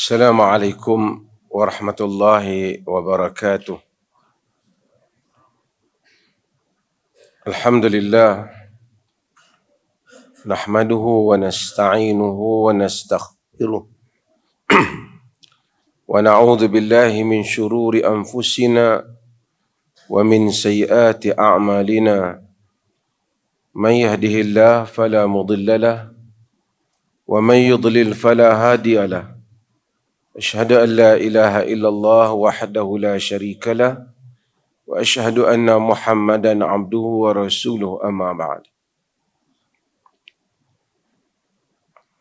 Assalamualaikum warahmatullahi wabarakatuh. Alhamdulillah, nahmaduhu wa nasta'inuhu wa nastaghfiruh wa na'udzu billahi min syururi anfusina wa min sayyiati a'malina. Man yahdihillahu fala mudilla lahu wa man yudlil fala hadiya lahu. Asyhadu an la ilaha illallah wahdahu la syarika lah wa asyhadu anna Muhammadan abduhu wa rasuluh, amma ba'd.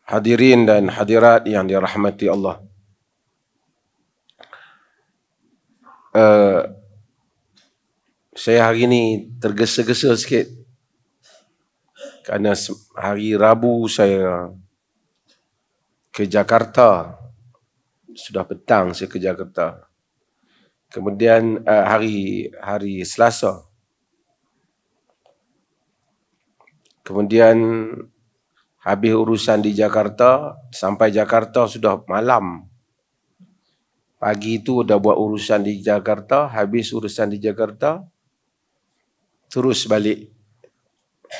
Hadirin dan hadirat yang dirahmati Allah. Saya hari ini tergesa-gesa sikit kerana hari Rabu saya ke Jakarta. Sudah petang saya ke Jakarta. Kemudian hari Selasa. Kemudian habis urusan di Jakarta, sampai Jakarta sudah malam. Pagi itu dah buat urusan di Jakarta, habis urusan di Jakarta, terus balik.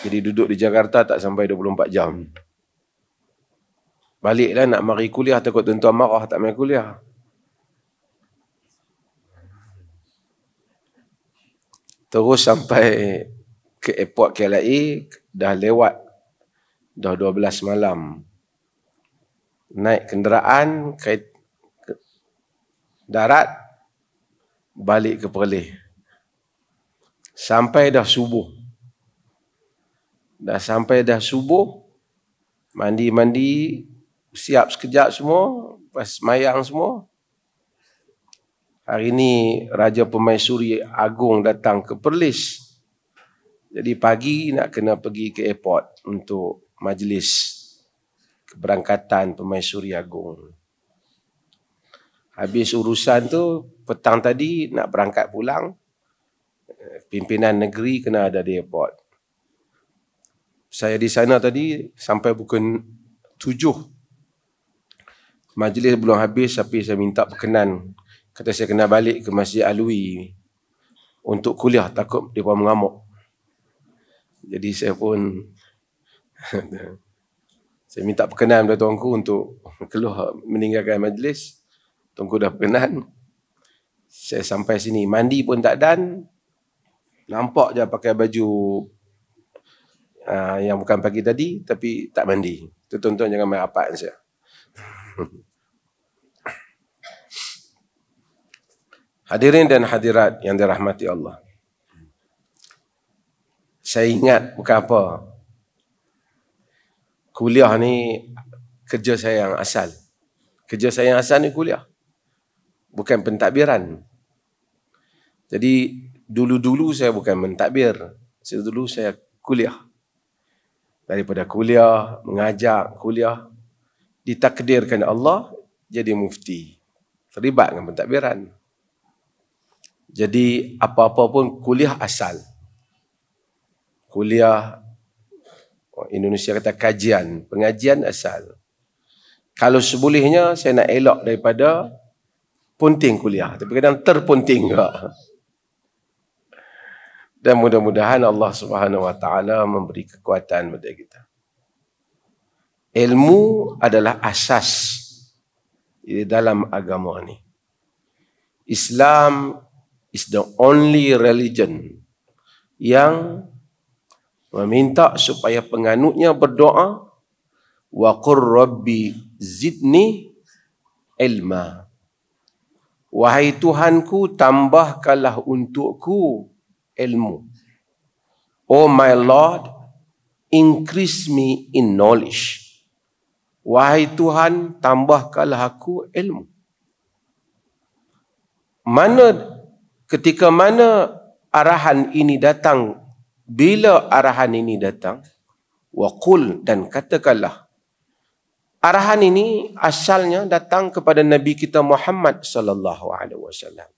Jadi duduk di Jakarta tak sampai 24 jam. Baliklah nak mari kuliah, takut tuan-tuan marah tak mari kuliah. Terus sampai ke airport KLIA, dah lewat, dah 12 malam. Naik kenderaan, darat, balik ke Perlis. Sampai dah subuh. Mandi-mandi, siap sekejap semua, pas mayang semua. Hari ini Raja Permaisuri Agong datang ke Perlis. Jadi pagi nak kena pergi ke airport untuk majlis keberangkatan Permaisuri Agong. Habis urusan tu, petang tadi nak berangkat pulang, pimpinan negeri kena ada di airport. Saya di sana tadi sampai pukul 7. Majlis belum habis tapi saya minta berkenan. Kata saya kena balik ke Masjid Alwi untuk kuliah, takut mereka mengamuk. Jadi saya pun saya minta berkenan kepada tuanku untuk keluar meninggalkan majlis. Tuanku dah berkenan. Saya sampai sini, mandi pun tak dan. Nampak je pakai baju yang bukan pagi tadi, tapi tak mandi. Tu tuan-tuan jangan main apaan saya. Hadirin dan hadirat yang dirahmati Allah. Saya ingat bukan apa, kuliah ni kerja saya yang asal. Kerja saya yang asal ni kuliah, bukan pentadbiran. Jadi dulu-dulu saya bukan mentadbir, dulu saya kuliah. Daripada kuliah, mengajar, kuliah, ditakdirkan Allah jadi mufti. Terlibat dengan pentadbiran. Jadi apa-apa pun kuliah asal. Kuliah, Indonesia kata kajian, pengajian asal. Kalau sebolehnya saya nak elak daripada ponting kuliah, tapi kadang terponting juga. Dan mudah-mudahan Allah Subhanahu Wa Taala memberi kekuatan kepada kita. Ilmu adalah asas di dalam agama ni. Islam is the only religion yang meminta supaya penganutnya berdoa, wa qur rabbi zidni ilma. Wahai Tuhanku, tambahkanlah untukku ilmu. Oh my Lord, increase me in knowledge. Wahai Tuhan, tambahkanlah aku ilmu. Ketika mana arahan ini datang, bila arahan ini datang, waqul, dan katakanlah. Arahan ini asalnya datang kepada Nabi kita Muhammad sallallahu alaihi wasallam.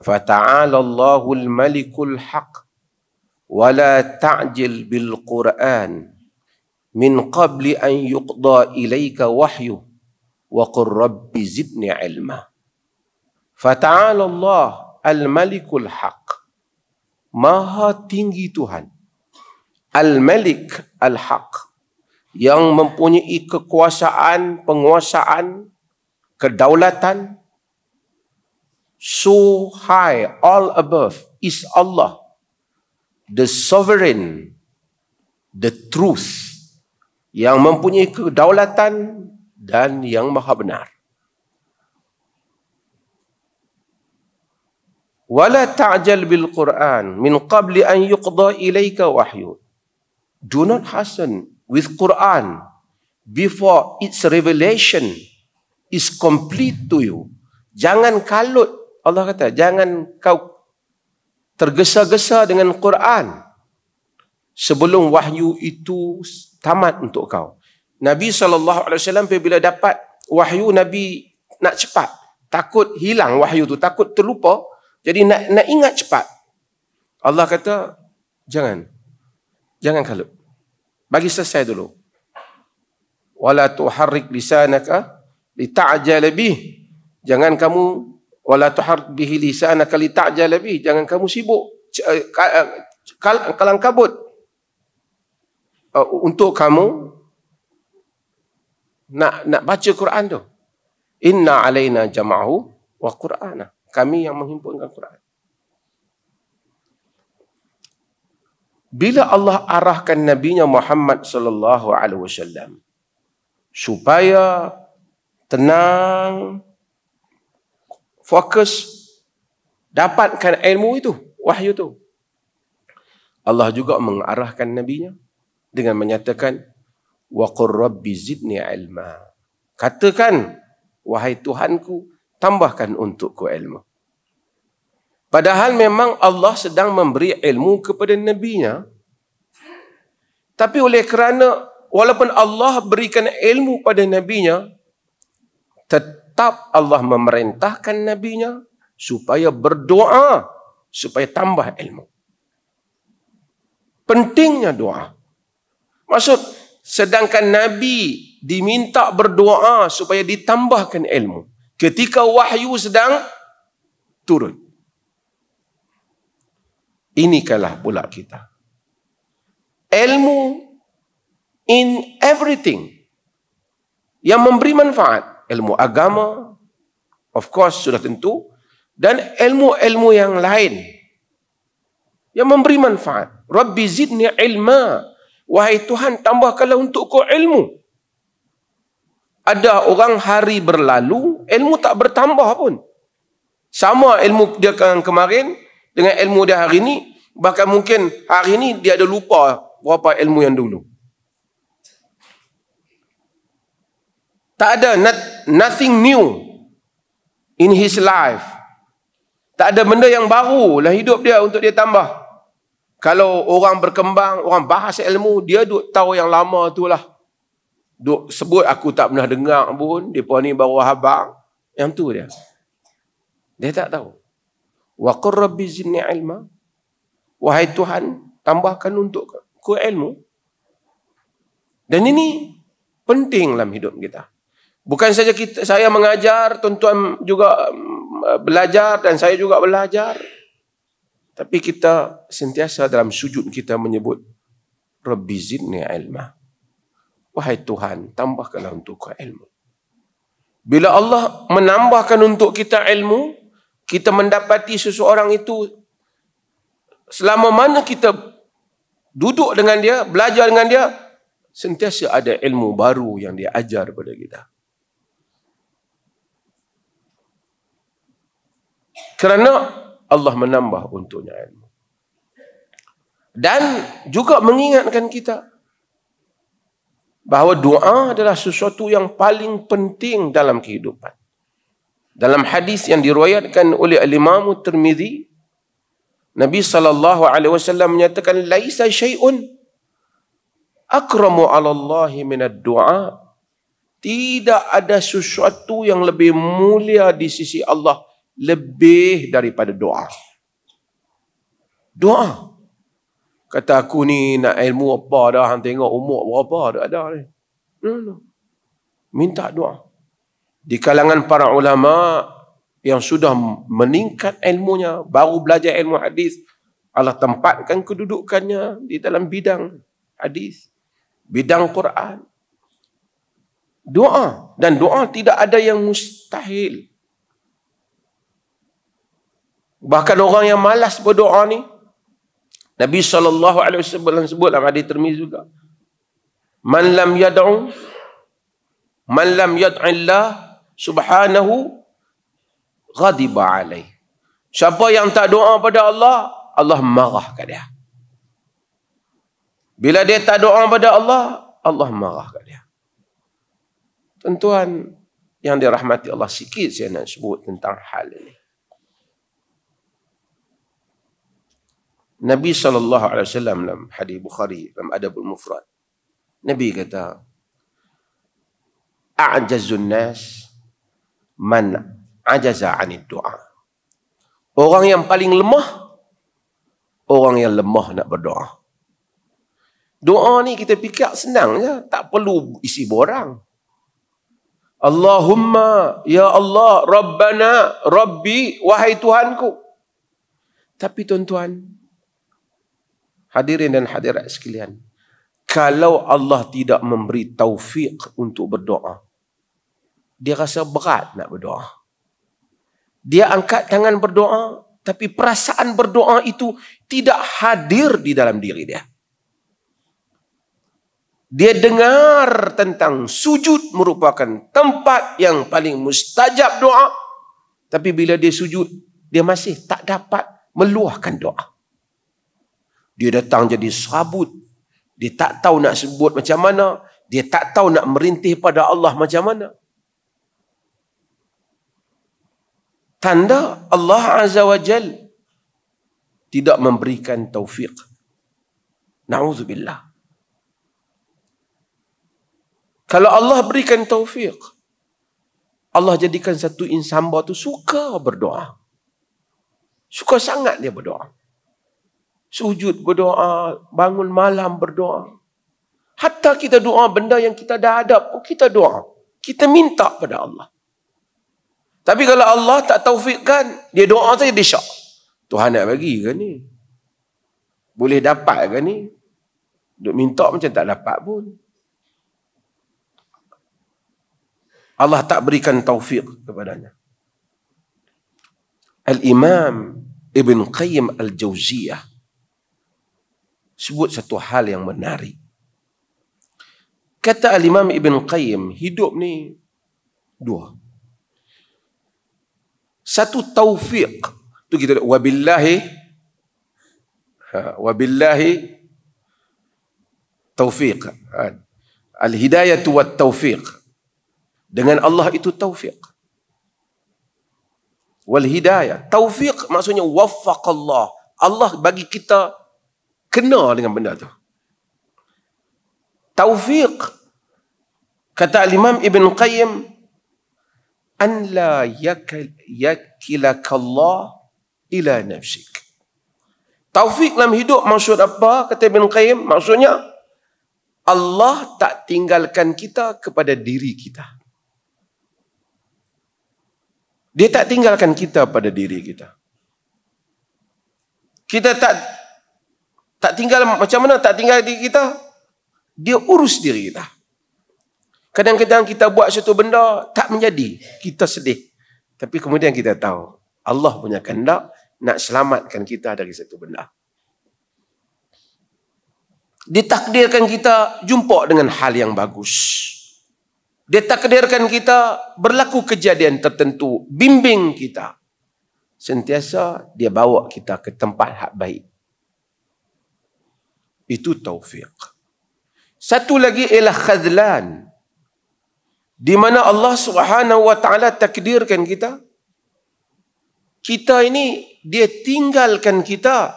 Fata'ala Allahul Malikul Haq wa la ta'jil bil Qur'an min qabli an yuqda ilaika wahyu wa qur rabbi zidni ilma. Fata'ala Allah al-malikul haq. Maha tinggi Tuhan. Al-malik al-haq. Yang mempunyai kekuasaan, penguasaan, kedaulatan. So high, all above is Allah. The sovereign, the truth. Yang mempunyai kedaulatan dan yang maha benar. Wala ta'jal bil Quran min qabli an yuqda ilayka wahyu. Do not hasten with Quran before its revelation is complete to you. Jangan kalut, Allah kata, jangan kau tergesa-gesa dengan Quran sebelum wahyu itu tamat untuk kau. Nabi SAW bila dapat wahyu, Nabi nak cepat. Takut hilang wahyu tu, takut terlupa. Jadi nak ingat cepat. Allah kata, jangan kalut. Bagi selesai dulu. Wala tuharrik lisanaka lita'jala bih. Jangan kamu wala tuharrik bihi lisanaka lita'jala bih. Jangan kamu sibuk kalang kabut untuk kamu nak baca Quran tu. Inna alaina jama'ahu wa Qur'ana. Kami yang menghimpunkan Quran. Bila Allah arahkan Nabi-Nya Muhammad sallallahu alaihi wasallam supaya tenang, fokus, dapatkan ilmu itu, wahyu itu, Allah juga mengarahkan Nabi-Nya dengan menyatakan wa qur rabbi zidni ilma. Katakan, wahai Tuhanku, tambahkan untukku ilmu. Padahal memang Allah sedang memberi ilmu kepada Nabi-Nya. Tapi oleh kerana walaupun Allah berikan ilmu pada Nabi-Nya, tetap Allah memerintahkan Nabi-Nya supaya berdoa, supaya tambah ilmu. Pentingnya doa. Maksud, sedangkan Nabi diminta berdoa supaya ditambahkan ilmu ketika wahyu sedang turun. Inikahlah pula kita. Ilmu in everything yang memberi manfaat. Ilmu agama, of course, sudah tentu. Dan ilmu-ilmu yang lain yang memberi manfaat. Rabbi zidni ilma. Wahai Tuhan, tambahkanlah untukku ilmu. Ada orang hari berlalu, ilmu tak bertambah pun. Sama ilmu dia kemarin dengan ilmu dia hari ini. Bahkan mungkin hari ini dia ada lupa berapa ilmu yang dulu. Tak ada, nothing new in his life. Tak ada benda yang baru dalam hidup dia untuk dia tambah. Kalau orang berkembang, orang bahas ilmu, dia duk tahu yang lama tu lah. Duk sebut aku tak pernah dengar pun, dia ni baru habang. Yang tu dia. Dia tak tahu. Wa qur rabbi zidni ilma. Wahai Tuhan, tambahkan untukku ilmu. Dan ini penting dalam hidup kita. Bukan saja saya mengajar, tuan-tuan juga belajar dan saya juga belajar. Tapi kita sentiasa dalam sujud kita menyebut Rabbi zidni ilma. Wahai Tuhan, tambahkanlah untukku ilmu. Bila Allah menambahkan untuk kita ilmu, kita mendapati seseorang itu selama mana kita duduk dengan dia, belajar dengan dia, sentiasa ada ilmu baru yang dia ajar kepada kita. Kerana Allah menambah untuknya ilmu. Dan juga mengingatkan kita bahawa doa adalah sesuatu yang paling penting dalam kehidupan. Dalam hadis yang diriwayatkan oleh Al-Imam Tirmizi, Nabi SAW menyatakan, laisa syai'un akramu 'ala Allah min ad-du'a. Tidak ada sesuatu yang lebih mulia di sisi Allah lebih daripada doa. Doa. Kata aku ni nak ilmu apa dah, hang tengok umur berapa dah ada ni. No. Minta doa. Di kalangan para ulama yang sudah meningkat ilmunya, baru belajar ilmu hadis, Allah tempatkan kedudukannya di dalam bidang hadis, bidang Quran. Doa. Dan doa tidak ada yang mustahil. Bahkan orang yang malas berdoa ni, Nabi SAW sebut dalam hadis Tirmizi juga, Man lam yad'illah subhanahu ghadiba alaih. Siapa yang tak doa pada Allah, Allah marah kat dia. Bila dia tak doa pada Allah, Allah marah kat dia. Tuan-tuan yang dirahmati Allah, sikit saya nak sebut tentang hal ini. Nabi SAW dalam hadis Bukhari, dalam Adabul Mufrad, Nabi kata, A'jazun nas man ajaza 'anid du'a. Orang yang paling lemah, orang yang lemah nak berdoa. Doa ni kita fikir senang je, tak perlu isi borang. Allahumma, ya Allah, Rabbana, Rabbi, wahai Tuhanku. Tapi tuan-tuan, hadirin dan hadirat sekalian, kalau Allah tidak memberi taufik untuk berdoa, dia rasa berat nak berdoa. Dia angkat tangan berdoa, tapi perasaan berdoa itu tidak hadir di dalam diri dia. Dia dengar tentang sujud merupakan tempat yang paling mustajab doa, tapi bila dia sujud, dia masih tak dapat meluahkan doa. Dia datang jadi serabut. Dia tak tahu nak sebut macam mana. Dia tak tahu nak merintih pada Allah macam mana. Tanda Allah Azza wa Jal tidak memberikan taufik. Na'udzubillah. Kalau Allah berikan taufik, Allah jadikan satu insan hamba tu suka berdoa. Suka sangat dia berdoa. Sujud berdoa, bangun malam berdoa. Hatta kita doa benda yang kita dah hadap pun kita doa. Kita minta pada Allah. Tapi kalau Allah tak taufikkan, dia doa saja dia syak. Tuhan nak bagi ke ni? Boleh dapat ke ni? Duk minta macam tak dapat pun. Allah tak berikan taufik kepadanya. Al-Imam Ibn Qayyim Al-Jauziyah sebut satu hal yang menarik. Kata Al-Imam Ibn Qayyim, hidup ni dua. Satu taufik, tu kita wabillahi taufiq. Al-hidayatu wat taufiq. Dengan Allah itu taufiq. Wal hidayah. Taufiq maksudnya waffaqallah. Allah bagi kita kena dengan benda tu. Taufiq, kata Imam Ibn Qayyim, an la yakilakallah ila nafsik. Taufik dalam hidup maksud apa? Kata Ibn Qayyim, maksudnya Allah tak tinggalkan kita kepada diri kita. Dia tak tinggalkan kita pada diri kita. Kita tak tinggal macam mana tak tinggal diri kita? Dia urus diri kita. Kadang-kadang kita buat satu benda tak menjadi, kita sedih. Tapi kemudian kita tahu Allah punya kehendak nak selamatkan kita dari satu benda. Ditakdirkan kita jumpa dengan hal yang bagus. Dia takdirkan kita berlaku kejadian tertentu, bimbing kita. Sentiasa dia bawa kita ke tempat hak baik. Itu taufik. Satu lagi ialah khadlan. Di mana Allah Subhanahu wa taala takdirkan kita. Kita ini dia tinggalkan kita.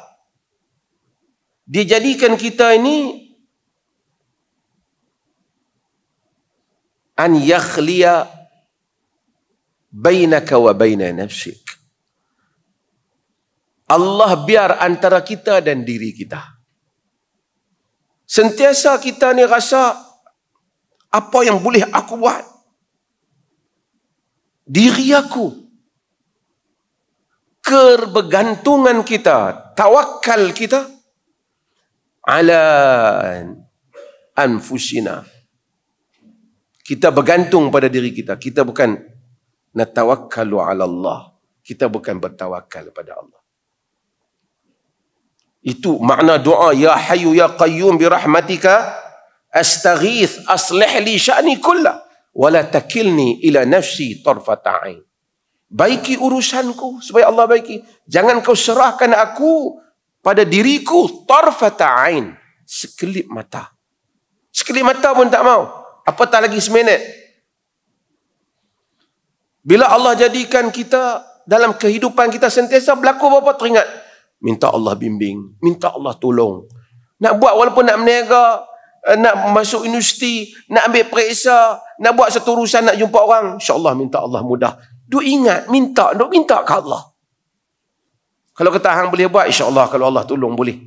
Dia jadikan kita ini an yakhliya bainaka wa baina nafsik. Allah biar antara kita dan diri kita. Sentiasa kita ni rasa apa yang boleh aku buat. diri aku. Kebergantungan kita, tawakal kita ala anfusina. Kita bergantung pada diri kita. Kita bukan natawakkalu ala Allah. Kita bukan bertawakal pada Allah. Itu makna doa, ya hayyu ya qayyum bi rahmatika astaghith aslih li sya'ni kullah wa la takilni ila nafsi tarfata ain. Baiki urusanku supaya Allah baiki. Jangan kau serahkan aku pada diriku tarfata ain, sekelip mata. Sekelip mata pun tak mau. Apatah lagi seminit. Bila Allah jadikan kita dalam kehidupan kita sentiasa berlaku apa-apa teringat, minta Allah bimbing, minta Allah tolong. Nak buat walaupun nak berniaga, nak masuk universiti, nak ambil periksa, nak buat satu urusan, nak jumpa orang, insya-Allah minta Allah mudah. Duk ingat, minta ke Allah. Kalau kata hang boleh buat, insya-Allah kalau Allah tolong boleh.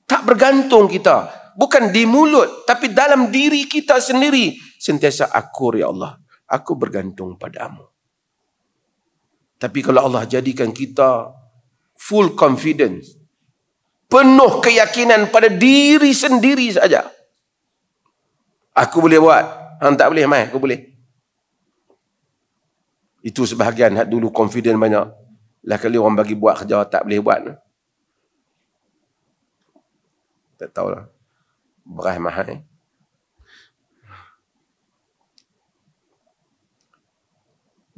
Tak bergantung kita, bukan di mulut, tapi dalam diri kita sendiri sentiasa akur, ya Allah, aku bergantung padamu. Tapi kalau Allah jadikan kita full confidence, penuh keyakinan pada diri sendiri saja, aku boleh buat, hang tak boleh, mai aku boleh. Itu sebahagian hak dulu confident banyak. Lah kali orang bagi buat kerja tak boleh buat. Tak tahulah. Beras mahal.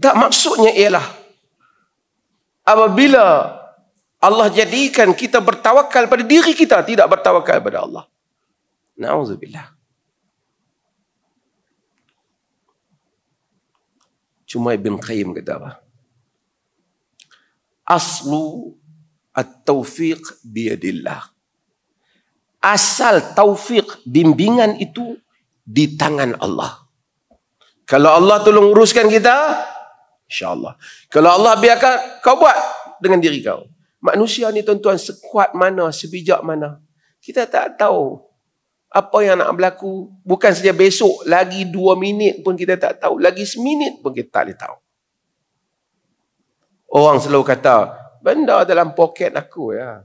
Tak, maksudnya ialah apabila Allah jadikan kita bertawakal pada diri kita, tidak bertawakal pada Allah. Na'udzubillah. Cuma Ibn Qayyim kata apa? Aslu at-taufiq biyadillah. Asal taufik, bimbingan itu di tangan Allah. Kalau Allah tolong uruskan kita, insya-Allah. Kalau Allah biarkan, kau buat dengan diri kau. Manusia ni tuan-tuan sekuat mana, sebijak mana, kita tak tahu apa yang nak berlaku. Bukan saja besok, lagi 2 minit pun kita tak tahu. Lagi seminit pun kita tak boleh tahu. Orang selalu kata, benda dalam poket aku ya.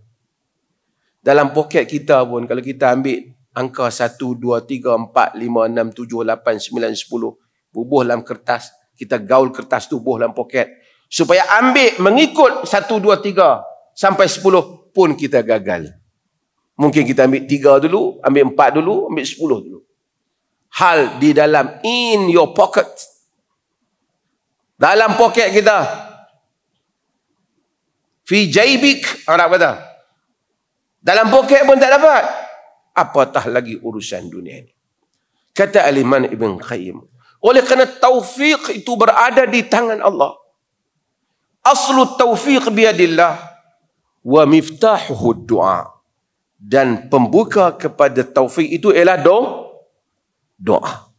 Dalam poket kita pun, kalau kita ambil angka 1, 2, 3, 4, 5, 6, 7, 8, 9, 10, bubuh dalam kertas, kita gaul kertas tu bubuh dalam poket. Supaya ambil, mengikut 1, 2, 3, sampai 10 pun kita gagal. Mungkin kita ambil 3 dulu, ambil 4 dulu, ambil 10 dulu. Hal di dalam, in your pocket. Dalam poket kita. Fi jaybik, Arab kata. Dalam poket pun tak dapat. Apatah lagi urusan dunia ini. Kata Al-Imam Ibn Qayyim. Oleh kerana taufiq itu berada di tangan Allah. Aslu taufiq biyadillah. Wa miftahuhu du'a. Dan pembuka kepada taufik itu ialah doa.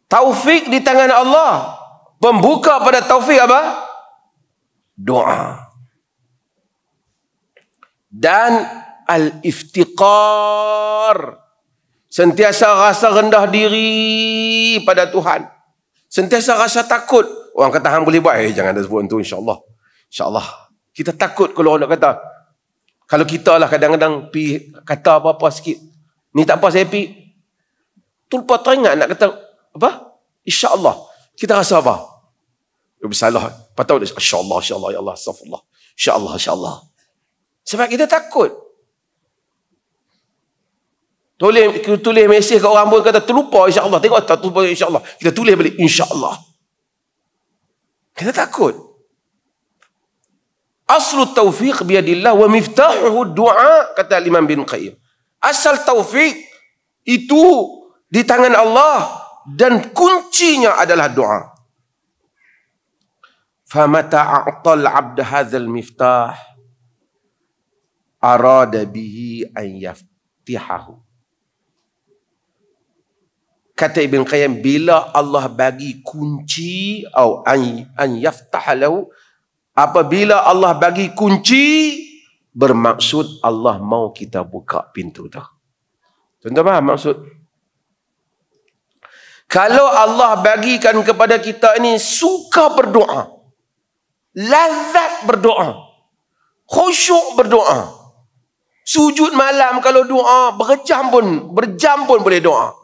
Taufik di tangan Allah. Pembuka pada taufik apa? Doa. Dan al-iftiqar. Sentiasa rasa rendah diri pada Tuhan. Sentiasa rasa takut. Orang kata hang boleh buat, jangan ada sebut tu, insya-Allah. InsyaAllah. Kita takut kalau orang nak kata. Kalau kita lah kadang-kadang pi kata apa-apa sikit. Ni tak apa saya pi. Tu lupa teringat nak kata apa? InsyaAllah. Kita rasa apa? Bersalah. Patut insyaAllah, insyaAllah, ya Allah, astagfirullah. InsyaAllah, insyaAllah. Sebab kita takut. Tulis mesej kat orang pun kata terlupa insyaAllah. Tengok tak terlupa insyaAllah. Kita tulis balik insyaAllah. Kita takut. Aslu taufiq biyadillah wa miftahuhu du'a, kata Imam bin Qayyim. Asal taufik itu di tangan Allah dan kuncinya adalah doa. Famata a'tal 'abd hadzal miftah arada bihi an yaftihahu. Kata Ibn Qayyim, bila Allah bagi kunci atau an yaftah lahu, apabila Allah bagi kunci, bermaksud Allah mau kita buka pintu tu. Tuan-tuan faham maksud? Kalau Allah bagikan kepada kita ini suka berdoa, lazat berdoa, khusyuk berdoa, sujud malam kalau doa berjam pun boleh doa.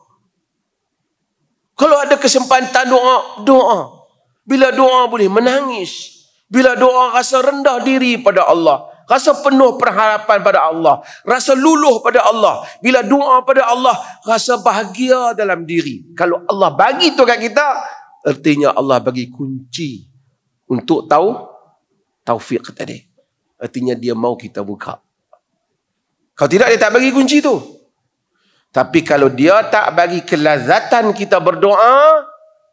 Kalau ada kesempatan doa. Bila doa boleh menangis. Bila doa rasa rendah diri pada Allah. Rasa penuh pengharapan pada Allah. Rasa luluh pada Allah. Bila doa pada Allah, rasa bahagia dalam diri. Kalau Allah bagi tu kat kita, artinya Allah bagi kunci untuk tahu taufik tadi. Artinya dia mau kita buka. Kalau tidak, dia tak bagi kunci tu. Tapi kalau dia tak bagi kelazatan kita berdoa,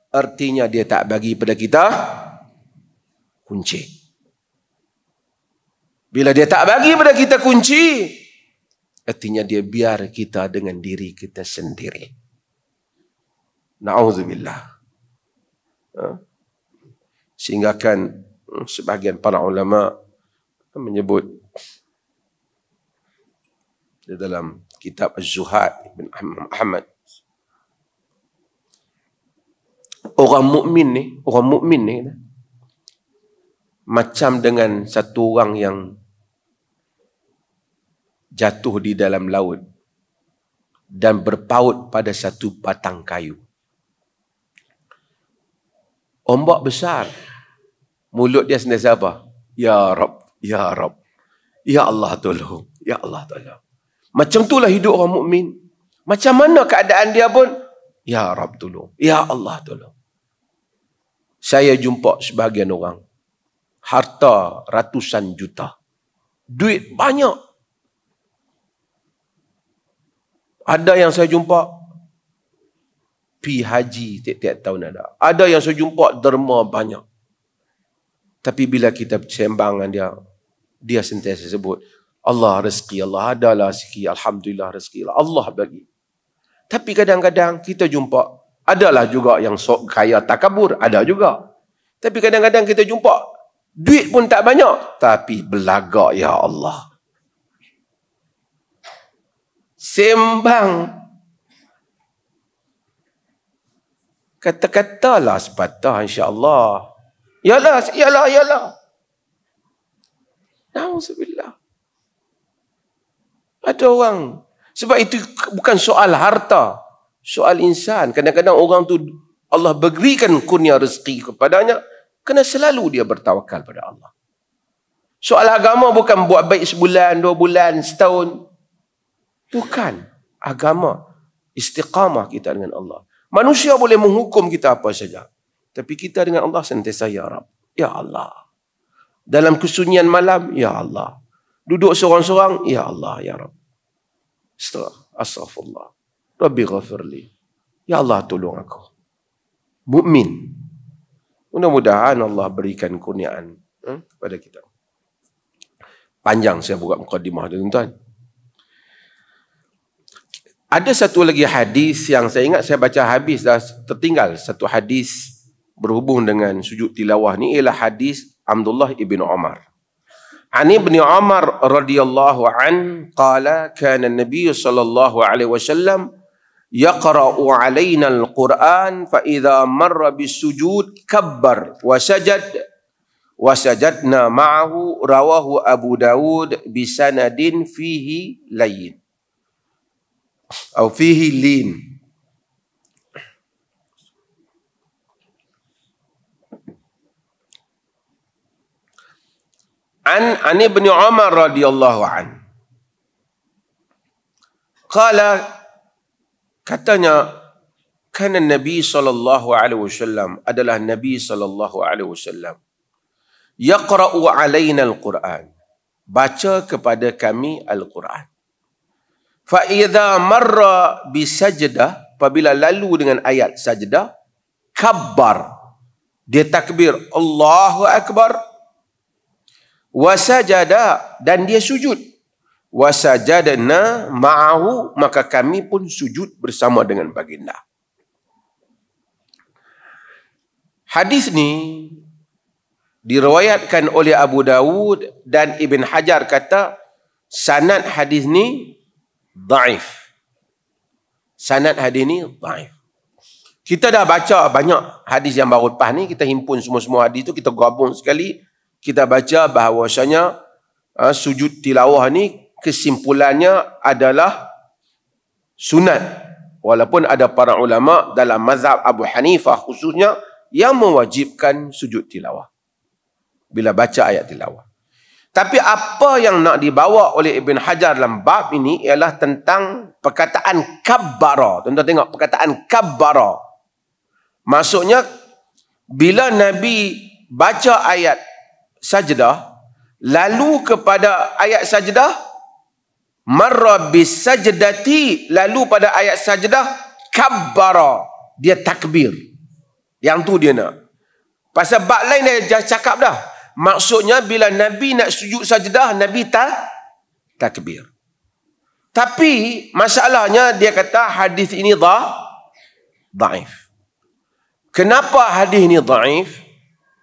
artinya dia tak bagi pada kita kunci. Bila dia tak bagi pada kita kunci, artinya dia biar kita dengan diri kita sendiri. Na'udzubillah. Sehingga kan sebahagian para ulama menyebut di dalam kitab Az-Zuhad Ibn Ahmad, orang mukmin ni macam dengan satu orang yang jatuh di dalam laut dan berpaut pada satu batang kayu. Ombak besar, mulut dia sentiasa apa? Ya Rab, ya Rab, ya Allah tolong, ya Allah tolong. Macam itulah hidup orang mukmin. Macam mana keadaan dia pun, ya Rab tolong, ya Allah tolong. Saya jumpa sebahagian orang, harta ratusan juta, duit banyak. Ada yang saya jumpa pi haji tiap-tiap tahun ada. Ada yang saya jumpa derma banyak. Tapi bila kita sembang dengan dia sentiasa sebut, Allah rezeki, Allah adalah rezeki, alhamdulillah rezeki Allah bagi. Tapi kadang-kadang kita jumpa, adalah juga yang sok kaya takabur, ada juga. Tapi kadang-kadang kita jumpa, duit pun tak banyak, tapi belagak, ya Allah. Sembang. Kata-katalah sepatah, insya-Allah. Yalah. Na'udzubillah. Ada orang. Sebab itu bukan soal harta. Soal insan. Kadang-kadang orang tu Allah berikan kurnia rezeki kepadanya. Kena selalu dia bertawakal pada Allah. Soal agama bukan buat baik sebulan, 2 bulan, setahun. Bukan. Agama. Istiqamah kita dengan Allah. Manusia boleh menghukum kita apa saja. Tapi kita dengan Allah sentiasa ya Rab. Ya Allah. Dalam kesunyian malam, ya Allah. Duduk seorang-seorang, ya Allah, ya Rab. Astaghfirullah. Rabbi ghafirli. Ya Allah, tolong aku. Mukmin. Mudah-mudahan Allah berikan kurniaan kepada kita. Panjang saya buat mukadimah, tuan-tuan. Ada satu lagi hadis yang saya ingat saya baca habis dah tertinggal. Satu hadis berhubung dengan sujud tilawah ni ialah hadis Abdullah ibn Umar. An ibn Umar radhiyallahu an qala kana an-nabiy sallallahu alaihi wasallam yaqra'u alaina al-Quran fa idza marra bis-sujud kabbar wa sajadna ma'ahu rawahu Abu Dawud bi sanadin fihi layyin atau fihi lin. An ibn Umar radhiyallahu an. Qala, katanya, kana Nabi sallallahu alaihi wasallam, adalah Nabi sallallahu alaihi wasallam, yaqra'u alaina al-Quran, baca kepada kami Al-Quran. Fa idza marra bi sajdah, apabila lalu dengan ayat sajdah, kabbar, dia takbir Allahu akbar, wa sajada, dan dia sujud, wa sajadna ma'ahu, maka kami pun sujud bersama dengan baginda. Hadis ni diriwayatkan oleh Abu Dawud dan Ibn Hajar kata sanad hadis ni dhaif. Sanad hadis ni dhaif. Kita dah baca banyak hadis yang baru lepas ni, kita himpun semua-semua hadis tu, kita gabung sekali, kita baca bahawasanya sujud tilawah ni kesimpulannya adalah sunat. Walaupun ada para ulama dalam mazhab Abu Hanifah khususnya yang mewajibkan sujud tilawah bila baca ayat tilawah. Tapi apa yang nak dibawa oleh Ibn Hajar dalam bab ini ialah tentang perkataan kabbara. Tuan-tuan tengok perkataan kabbara. Maksudnya bila Nabi baca ayat sajdah lalu kepada ayat sajdah marra bis sajdati, lalu pada ayat sajdah kabbara, dia takbir. Yang tu dia nak. Pasal bab lain dia dah cakap dah. Maksudnya bila Nabi nak sujud sajdah, Nabi takbir. Tapi masalahnya dia kata hadis ini dhaif. Kenapa hadis ini dhaif?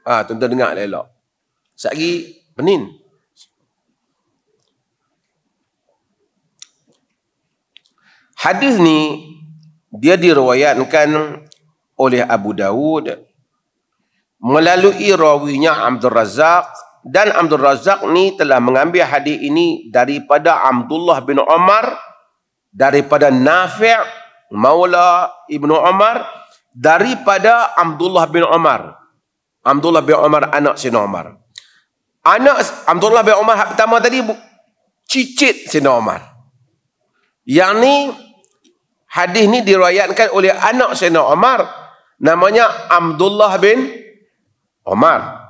Tuan-tuan dengar elok. Sekali penin. Hadis ni dia diriwayatkan oleh Abu Dawud melalui rawinya Abdul Razak, dan Abdul Razak ni telah mengambil hadis ini daripada Abdullah bin Umar, daripada Nafi' maula Ibnu Umar, daripada Abdullah bin Umar. Abdullah bin Umar anak Sayyidina Umar. Anak Abdullah bin Umar pertama tadi cicit Sayyidina Umar. Yang ni hadis ni diriwayatkan oleh anak Sayyidina Umar, namanya Abdullah bin Umar.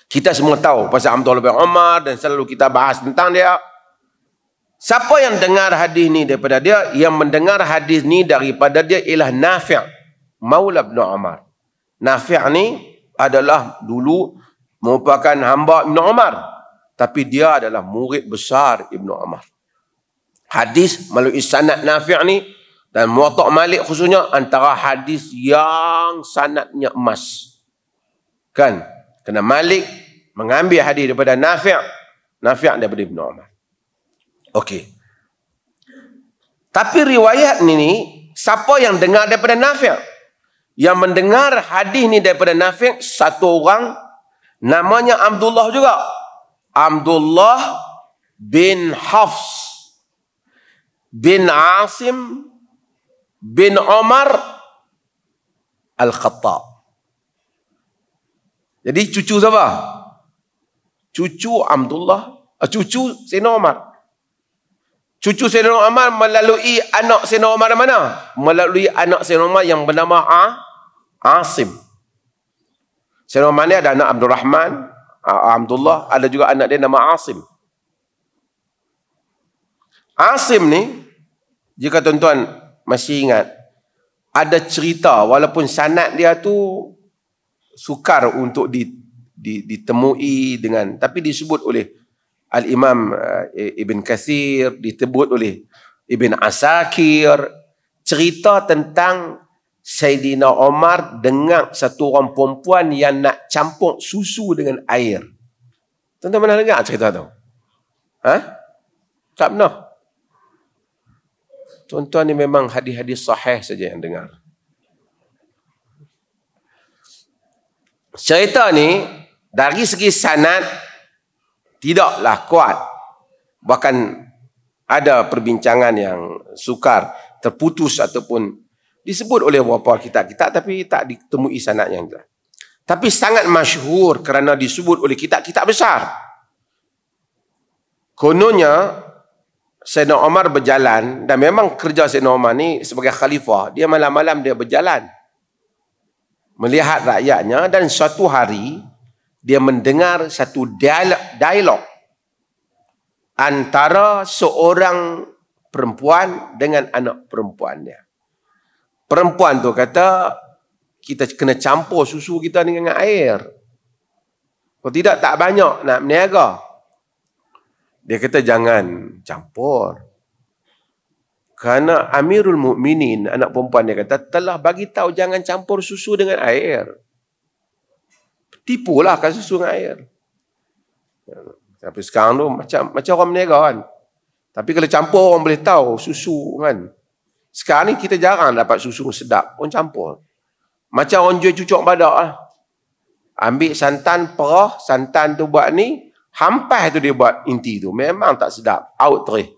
Kita semua tahu pasal Abdullah bin Umar dan selalu kita bahas tentang dia. Siapa yang dengar hadis ni daripada dia? Yang mendengar hadis ni daripada dia ialah Nafi' maula bin Umar. Nafi' ni adalah dulu merupakan hamba Ibn Umar, tapi dia adalah murid besar Ibn Umar. Hadis melalui sanad Nafi' ni dan Muwatta' Malik khususnya antara hadis yang sanadnya emas. Kan? Kerana Malik mengambil hadis daripada Nafi', Nafi' daripada Ibn Umar. Okey. Tapi riwayat ni siapa yang dengar daripada Nafi'? Yang mendengar hadis ni daripada Nafi' satu orang, namanya Abdullah juga. Abdullah bin Hafs bin Asim bin Umar Al-Khattab. Jadi cucu siapa? Cucu Abdullah, cucu Sayyidina Umar. Cucu Sayyidina Umar melalui anak Sayyidina Umar mana? Melalui anak Sayyidina Umar yang bernama Asim. Sayyidina Umar ni ada anak Abdul Rahman, Abdullah, ada juga anak dia nama Asim. Asim ni, jika tuan-tuan masih ingat, ada cerita walaupun sanad dia tu sukar untuk ditemui dengan, tapi disebut oleh Al-Imam Ibn Kathir, disebut oleh Ibn Asakir, cerita tentang Sayyidina Umar dengan satu orang perempuan yang nak campur susu dengan air. Tuan-tuan pernah dengar cerita tu? Tak pernah. Tuan-tuan ni memang hadis-hadis sahih saja yang dengar. Cerita ni dari segi sanad tidaklah kuat. Bahkan ada perbincangan yang sukar, terputus ataupun disebut oleh beberapa kitab-kitab tapi tak ditemui sanad yang jelas. Tapi sangat masyhur kerana disebut oleh kitab-kitab besar. Kononnya Sayyidina Umar berjalan, dan memang kerja Sayyidina Umar ni sebagai khalifah, dia malam-malam dia berjalan melihat rakyatnya, dan suatu hari dia mendengar satu dialog antara seorang perempuan dengan anak perempuannya. Perempuan tu kata, kita kena campur susu kita dengan air. Kalau tidak tak banyak nak berniaga. Dia kata jangan campur. Kerana Amirul Mukminin, anak perempuan dia kata, telah bagi tahu jangan campur susu dengan air. Tipulah kan susu dengan air. Tapi sekarang tu macam orang berniaga kan. Tapi kalau campur orang boleh tahu susu kan. Sekarang ni kita jarang dapat susu sedap, orang campur. Macam orang jual cucuk badak lah. Ambil santan, perah, santan tu buat ni, hampas tu dia buat inti tu. Memang tak sedap, out terih.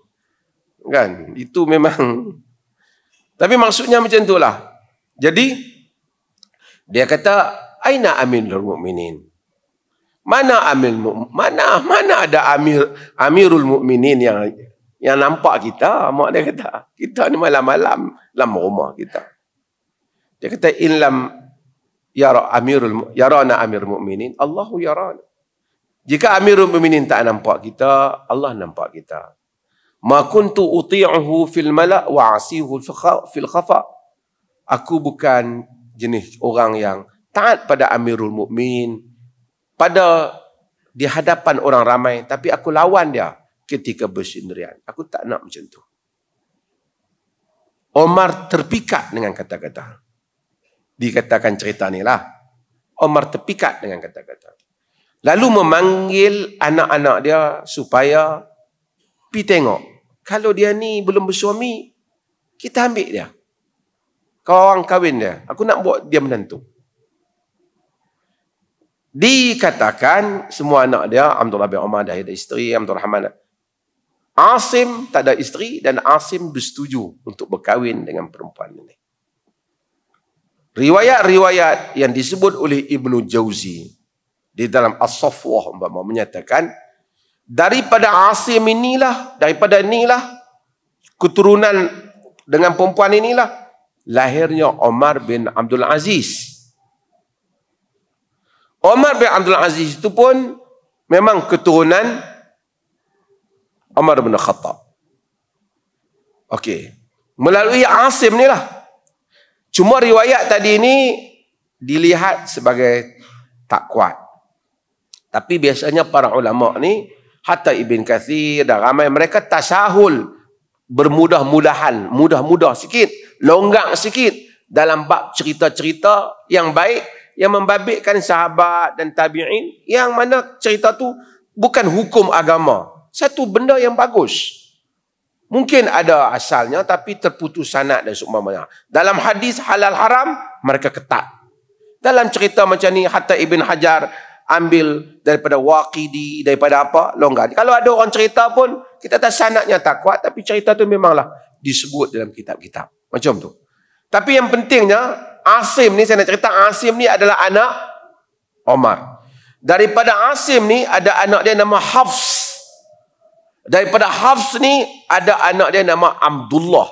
Kan? Itu memang. Tapi maksudnya macam tu lah. Jadi, dia kata, aina amirul mu'minin? Mana ada amirul mu'minin yang nampak kita? Mak dia kata, kita ni malam-malam dalam rumah kita. Dia kata, in lam yarana amirul mu'minin, Allahu yarana. Jika amirul mu'minin tak nampak kita, Allah nampak kita. Ma kuntu uti'uhu fil mala' wa asihu fil khafa. Aku bukan jenis orang yang taat pada amirul mu'minin pada di hadapan orang ramai, tapi aku lawan dia ketika bersendirian. Aku tak nak macam tu. Omar terpikat dengan kata-kata. Dikatakan cerita ni lah. Omar terpikat dengan kata-kata. Lalu memanggil anak-anak dia supaya pergi tengok. Kalau dia ni belum bersuami, kita ambil dia. Kau orang kahwin dia. Aku nak buat dia menantu. Dikatakan semua anak dia, Abdullah bin Umar dah ada isteri, Abdul Rahman. Asim tak ada isteri dan Asim bersetuju untuk berkahwin dengan perempuan ini. Riwayat-riwayat yang disebut oleh Ibnu Jauzi di dalam As-Safwah menyatakan daripada Asim inilah, keturunan dengan perempuan inilah lahirnya Omar bin Abdul Aziz. Omar bin Abdul Aziz itu pun memang keturunan Umar bin Khattab. Okey. Melalui Asim ni lah. Cuma riwayat tadi ni dilihat sebagai tak kuat. Tapi biasanya para ulama ni, hatta Ibn Kathir dan ramai mereka tasahul, bermudah-mudahan, mudah-mudah sikit, longgang sikit dalam bab cerita-cerita yang baik, yang membabitkan sahabat dan tabi'in, yang mana cerita tu bukan hukum agama. Satu benda yang bagus. Mungkin ada asalnya, tapi terputus sanad dan seumpamanya. Dalam hadis halal haram, mereka ketat. Dalam cerita macam ni, hatta Ibn Hajar ambil daripada Waqidi, daripada apa, longgar. Kalau ada orang cerita pun, kita tak sanadnya tak kuat, tapi cerita tu memanglah disebut dalam kitab-kitab. Macam tu. Tapi yang pentingnya, Asim ni, saya nak cerita, Asim ni adalah anak Omar. Daripada Asim ni, ada anak dia nama Hafs. Daripada Hafs ni, ada anak dia nama Abdullah.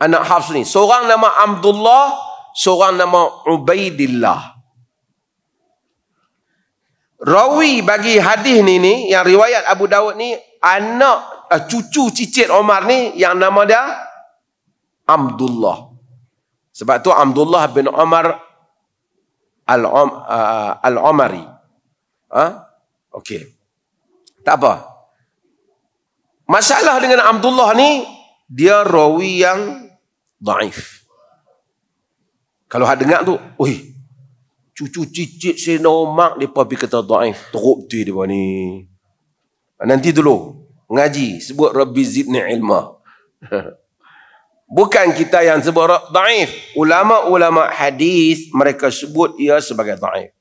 Anak Hafs ni, seorang nama Abdullah, seorang nama Ubaidillah. Rawi bagi hadis ni, yang riwayat Abu Dawud ni, anak, cucu cicit Omar ni, yang nama dia Abdullah. Sebab tu Abdullah bin Umar Al-Umari. Okey. Tak apa. Masalah dengan Abdullah ni, dia rawi yang dhaif. Kalau hak dengar tu, cucu cicit Sayyidina Umar, mereka pergi kata dhaif. Teruk dia ni. Nanti dulu, ngaji, sebut Rabbi zidni ilma. Bukan kita yang sebut dhaif. Ulama-ulama hadis, mereka sebut ia sebagai dhaif.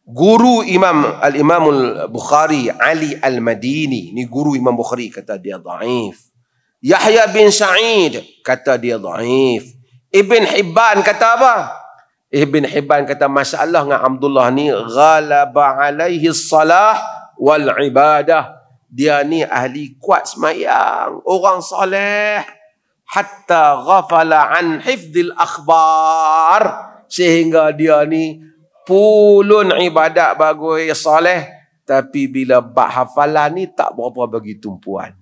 Guru Al-Imam Al-Bukhari, Ali Al-Madini, ni guru Imam Bukhari, kata dia dhaif. Yahya bin Sa'id kata dia dhaif. Ibn Hibban kata apa? Ibn Hibban kata masalah dengan Abdullah ni, ghalaba alaihi salah wal ibadah. Dia ni ahli kuat semayang, orang soleh, hatta ghafala an hifdzil akhbar, sehingga dia ni pulun ibadat bagus soleh, tapi bila bab hafalan ni tak berapa bagi tumpuan.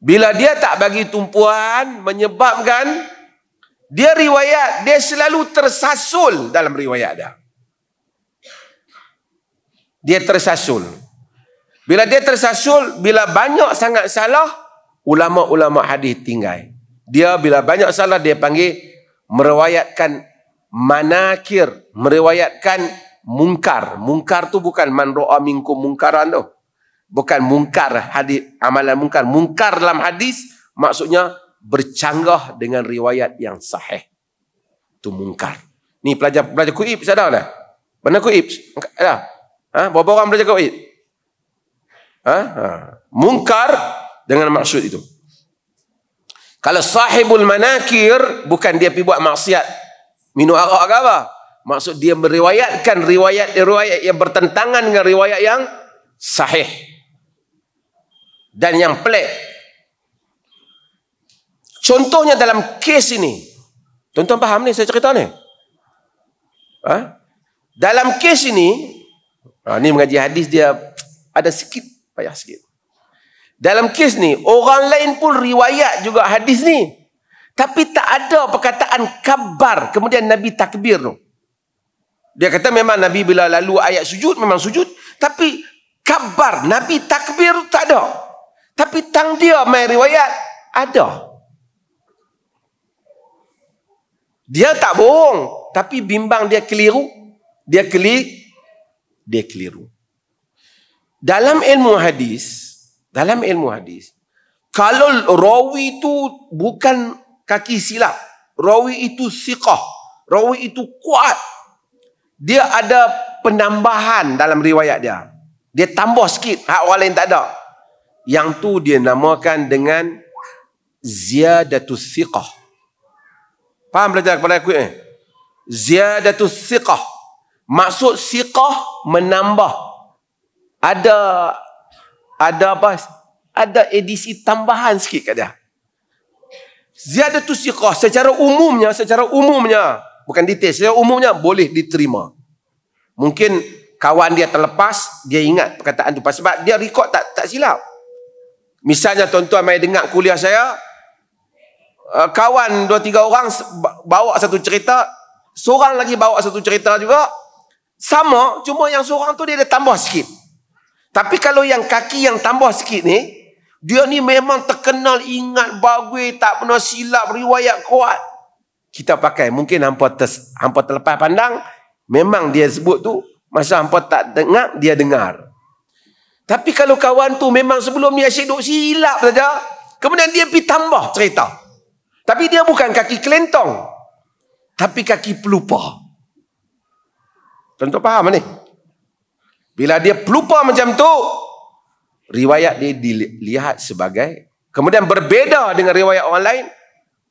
Bila dia tak bagi tumpuan, menyebabkan dia riwayat, dia selalu tersasul dalam riwayat dia. Dia tersasul. Bila dia tersasul, bila banyak sangat salah, ulama-ulama hadis tinggal. Dia bila banyak salah, dia panggil meriwayatkan manakir, meriwayatkan mungkar. Mungkar tu bukan man ra'a minkum mungkaran tu. Bukan mungkar hadis, amalan mungkar. Mungkar dalam hadis maksudnya bercanggah dengan riwayat yang sahih. Itu mungkar. Ni pelajar Kuib sadar dah? Mana Kuib? Ada? Berapa orang belajar Kuib? Mungkar dengan maksud itu. Kalau sahibul manakir, bukan dia pergi buat maksiat minum arak ke apa. Maksud dia meriwayatkan riwayat yang bertentangan dengan riwayat yang sahih. Dan yang pelik. Contohnya dalam kes ini. Tuan-tuan faham ni saya cerita ni? Dalam kes ini, ni mengaji hadis dia ada sikit, payah sikit. Dalam kes ni, orang lain pun riwayat juga hadis ni. Tapi tak ada perkataan kabar, kemudian Nabi takbir tu. Dia kata memang Nabi bila lalu ayat sujud, memang sujud. Tapi kabar, Nabi takbir tak ada. Tapi tang dia main riwayat, ada. Dia tak bohong, tapi bimbang dia keliru. Dia keliru. Dalam ilmu hadis, kalau rawi itu bukan kaki silap, rawi itu siqah, rawi itu kuat, dia ada penambahan dalam riwayat dia. Dia tambah sikit, hak orang lain tak ada. Yang tu dia namakan dengan ziyadatus siqah. Faham belajar kepada aku ni? Ziyadatus siqah. Maksud siqah menambah. Ada apa? Ada edisi tambahan sikit kat dia. Ziyadatus siqah secara umumnya, bukan detail, secara umumnya boleh diterima. Mungkin kawan dia terlepas, dia ingat perkataan tu sebab dia rekod tak silap. Misalnya tuan-tuan mai dengar kuliah saya, kawan 2-3 orang bawa satu cerita, seorang lagi bawa satu cerita juga, sama, cuma yang seorang tu dia ada tambah sikit. Tapi kalau yang kaki yang tambah sikit ni, dia ni memang terkenal, ingat bagus, tak pernah silap, riwayat kuat. Kita pakai, mungkin hampa terlepas pandang, memang dia sebut tu, masa hampa tak dengar, dia dengar. Tapi kalau kawan tu memang sebelum ni asyik duk silap saja, kemudian dia pergi tambah cerita. Tapi dia bukan kaki kelentong, tapi kaki pelupa. Tentu faham ni? Bila dia pelupa macam tu, riwayat dia dilihat sebagai, kemudian berbeza dengan riwayat orang lain,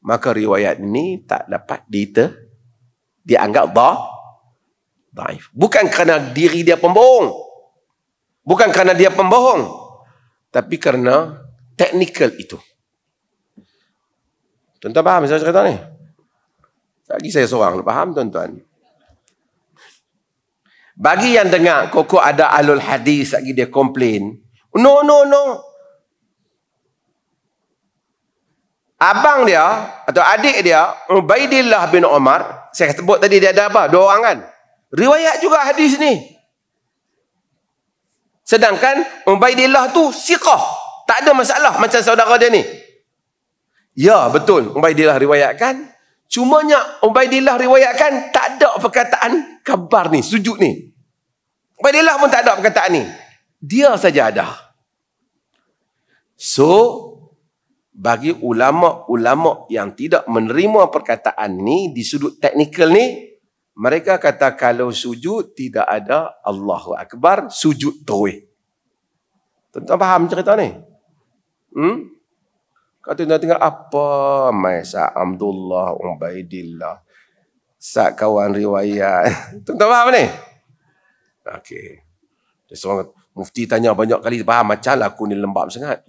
maka riwayat ini tak dapat dianggap dhaif. Bukan kerana diri dia pembohong, bukan kerana dia pembohong, tapi kerana teknikal itu. Tuan-tuan faham saya cerita ni? Lagi saya seorang faham tuan-tuan. Bagi yang dengar kok ada ahlul hadis lagi dia komplain, no. Abang dia atau adik dia, Ubaidillah bin Umar, saya sebut tadi dia ada apa? 2 orang kan? Riwayat juga hadis ni. Sedangkan Ubaidillah tu siqah, tak ada masalah macam saudara dia ni. Ya, betul, Ubaidillah riwayatkan. Cumanya Ubaidillah riwayatkan tak ada perkataan kabar ni, sujud ni. Ubaidillah pun tak ada perkataan ni. Dia saja ada. So, bagi ulama-ulama yang tidak menerima perkataan ni di sudut teknikal ni, mereka kata kalau sujud tidak ada Allahu Akbar, sujud terus. Tuan-tuan faham cerita ni? Kau tuan-tuan tengok apa Maisa Abdullah Ubaidillah, sak kawan riwayat. Tuan-tuan faham ni? Okey. Seorang mufti tanya banyak kali, faham macam lah aku ni lembab sangat.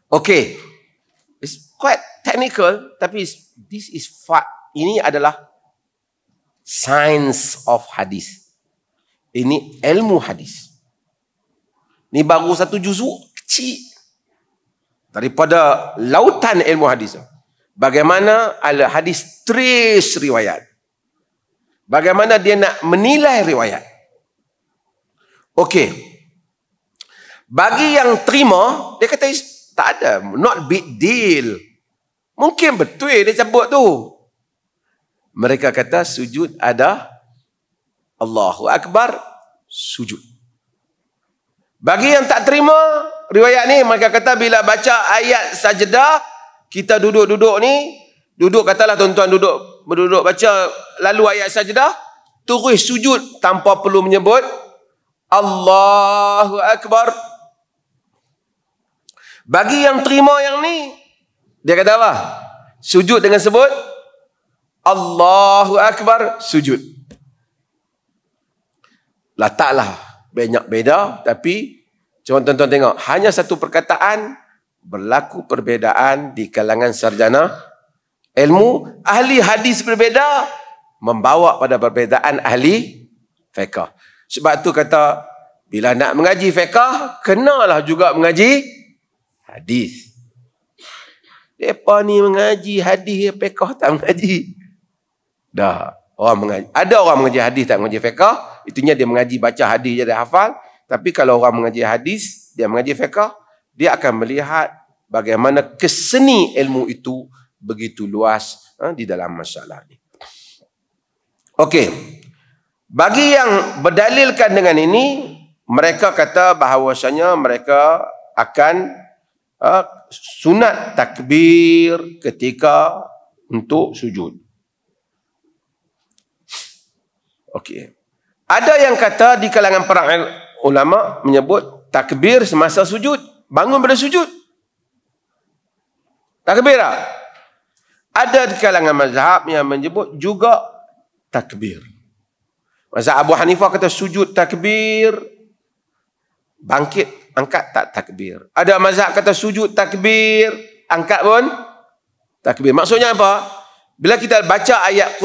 Okey. It's quite technical, tapi this is fact. Ini adalah science of hadis. Ini ilmu hadis. Ini baru satu juzuk kecil daripada lautan ilmu hadis. Bagaimana al hadis trace riwayat. Bagaimana dia nak menilai riwayat. Okey. Bagi yang terima, dia kata tak ada, not big deal. Mungkin betul dia cabut tu. Mereka kata sujud ada Allahu Akbar, sujud. Bagi yang tak terima, riwayat ni? Mereka kata bila baca ayat sajdah, kita duduk-duduk ni, duduk katalah tuan-tuan berduduk baca lalu ayat sajdah, terus sujud tanpa perlu menyebut Allahu Akbar. Bagi yang terima yang ni, dia kata apa? Sujud dengan sebut Allahu Akbar, sujud. Letaklah banyak beda, tapi cuma tuan-tuan tengok, hanya satu perkataan berlaku perbezaan di kalangan sarjana ilmu. Ahli hadis berbeza, membawa pada perbezaan ahli fiqh. Sebab tu kata, bila nak mengaji fiqh, kenalah juga mengaji hadis. Mereka ni mengaji hadis, fiqh tak mengaji. Dah, orang mengaji. Ada orang mengaji hadis tak mengaji fiqh, itunya dia mengaji baca hadis je dah hafal. Tapi kalau orang mengaji hadis, dia mengaji fiqh, dia akan melihat bagaimana keseni ilmu itu begitu luas di dalam masalah ni. Okey. Bagi yang berdalilkan dengan ini, mereka kata bahawasanya mereka akan sunat takbir ketika untuk sujud. Okey. Ada yang kata di kalangan para ulama menyebut takbir semasa sujud, bangun pada sujud. Takbir tak? Ada di kalangan mazhab yang menyebut juga takbir. Mazhab Abu Hanifah kata sujud takbir, bangkit angkat tak takbir. Ada mazhab kata sujud takbir, angkat pun takbir. Maksudnya apa? Bila kita baca ayat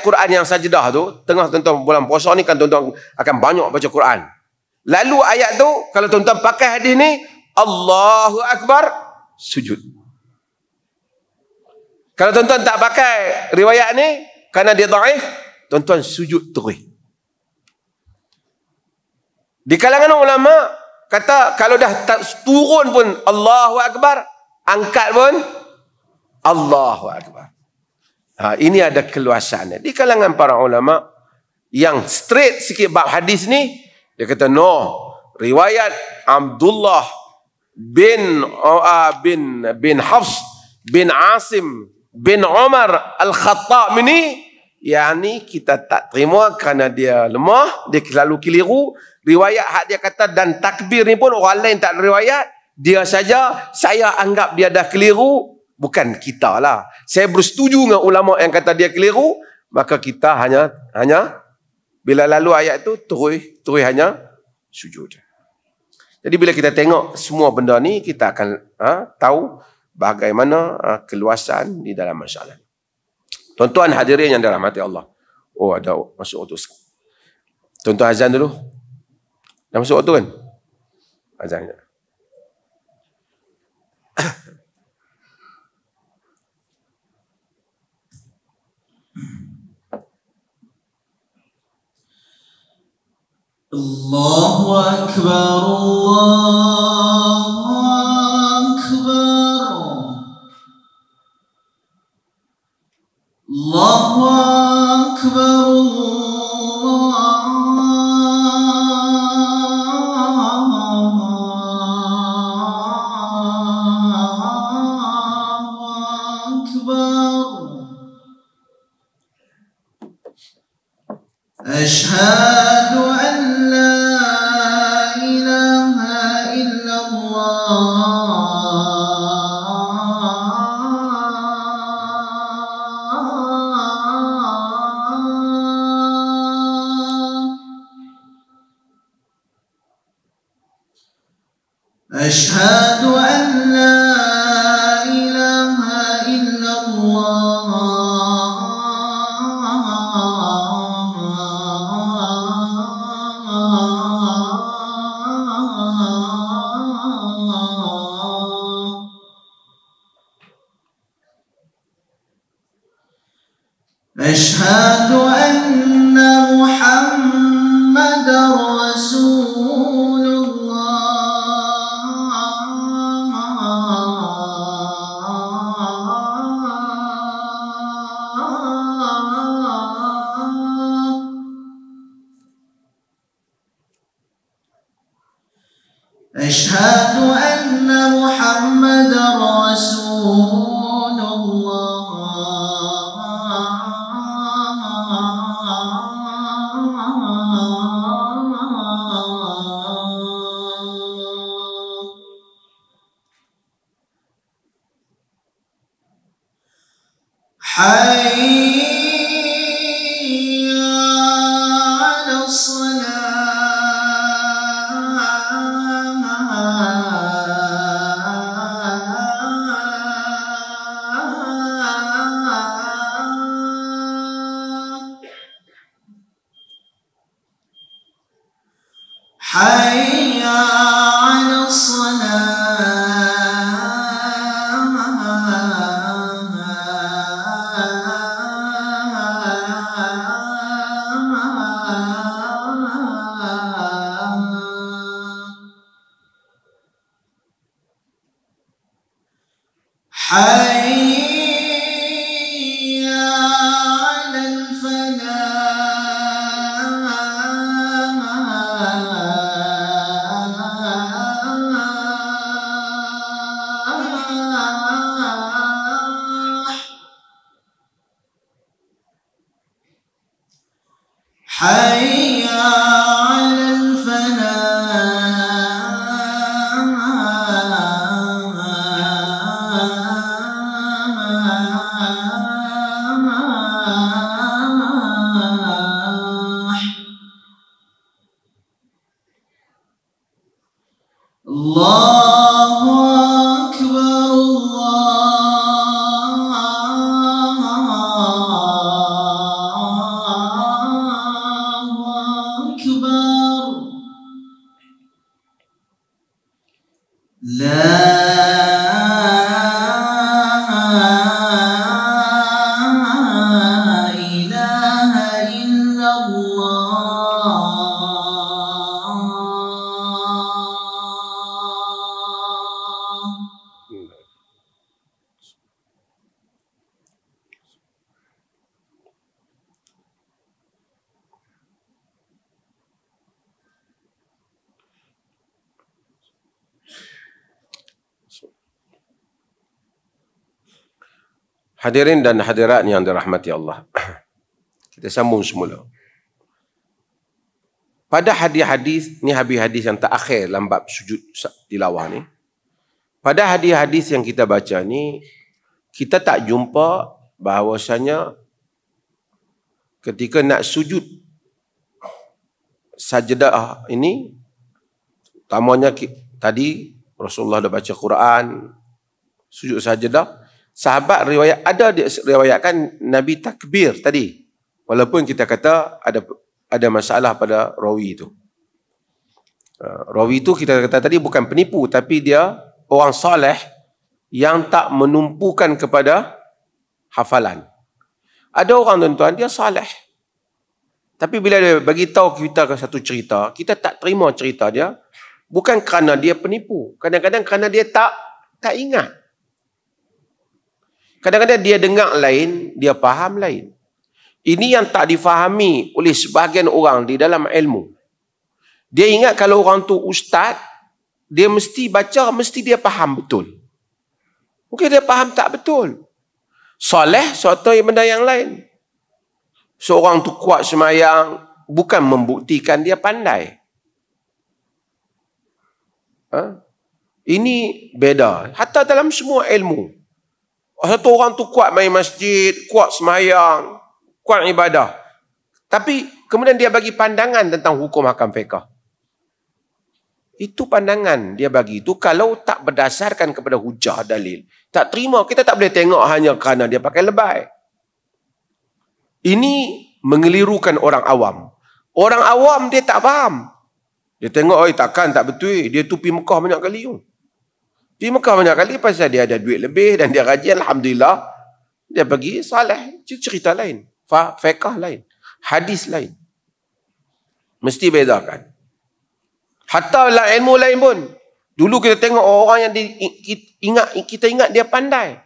Quran yang sajdah tu, tengah tuan-tuan bulan puasa ni kan tuan-tuan akan banyak baca Quran. Lalu ayat tu, kalau tuan-tuan pakai hadis ni, Allahu Akbar, sujud. Kalau tuan-tuan tak pakai riwayat ni, kerana dia dhaif, tuan-tuan sujud terus. Di kalangan ulama, kata kalau dah turun pun Allahu Akbar, angkat pun Allahu Akbar. Ini ada keluasannya. Di kalangan para ulama yang straight sikit bab hadis ni, dia kata no, riwayat Abdullah bin Hafs bin Asim bin Umar Al-Khattab ni, yakni kita tak terima kerana dia lemah, dia selalu keliru. Riwayat hak dia kata dan takbir ni pun orang lain tak ada riwayat, dia saja, saya anggap dia dah keliru. Bukan kita lah. Saya bersetuju dengan ulama yang kata dia keliru, maka kita hanya bila lalu ayat tu terus hanya sujud. Jadi bila kita tengok semua benda ni, kita akan tahu bagaimana keluasan di dalam masalah. Tuan-tuan hadirin yang dirahmati Allah. Oh, ada masuk waktu. Tuan-tuan azan dulu. Dah masuk waktu kan? Azan. Allahu Akbar, Allahu Akbar, Allahu Akbar, أشهد أن لا إله إلا الله أشهد أن لا إله إلا أشهد أن محمد رسول الله أشهد أن محمدا رسول الله. حي على الصلاة. حي على الصلاة. حي على الفلاح. حي على الفلاح. الله أكبر الله أكبر. لا إله إلا الله. Hadirin dan hadirat yang dirahmati Allah. Kita sambung semula. Pada hadis-hadis, ni hadis yang terakhir dalam bab sujud tilawah ni. Pada hadis-hadis yang kita baca ni, kita tak jumpa bahawasanya ketika nak sujud sajdah ini, utamanya tadi Rasulullah dah baca Quran, sujud sajdah, sahabat ada riwayatkan Nabi takbir tadi. Walaupun kita kata ada masalah pada rawi itu. Rawi itu kita kata tadi bukan penipu, tapi dia orang soleh yang tak menumpukan kepada hafalan. Ada orang tuan-tuan dia soleh, tapi bila dia bagi tahu kita satu cerita, kita tak terima cerita dia, bukan kerana dia penipu. Kadang-kadang kerana dia tak ingat. Kadang-kadang dia dengar lain, dia faham lain. Ini yang tak difahami oleh sebahagian orang di dalam ilmu. Dia ingat kalau orang tu ustaz, dia mesti baca, mesti dia faham betul. Mungkin dia faham tak betul. Soleh suatu benda yang lain. Seorang tu kuat semayang, bukan membuktikan dia pandai. Ini beda. Hatta dalam semua ilmu. Satu orang tu kuat main masjid, kuat semayang, kuat ibadah. Tapi kemudian dia bagi pandangan tentang hukum hakam fiqh. Itu pandangan dia bagi itu kalau tak berdasarkan kepada hujah dalil. Tak terima, kita tak boleh tengok hanya kerana dia pakai lebay. Ini mengelirukan orang awam. Orang awam dia tak faham. Dia tengok, takkan tak betul. Dia tu pergi Mekah banyak kali. Pergi Mekah banyak kali pasal dia ada duit lebih dan dia rajin, alhamdulillah. Dia pergi saleh. Cerita lain. Fiqh lain. Hadis lain. Mesti bedakan. Hatta dalam ilmu lain pun. Dulu kita tengok orang yang kita ingat dia pandai.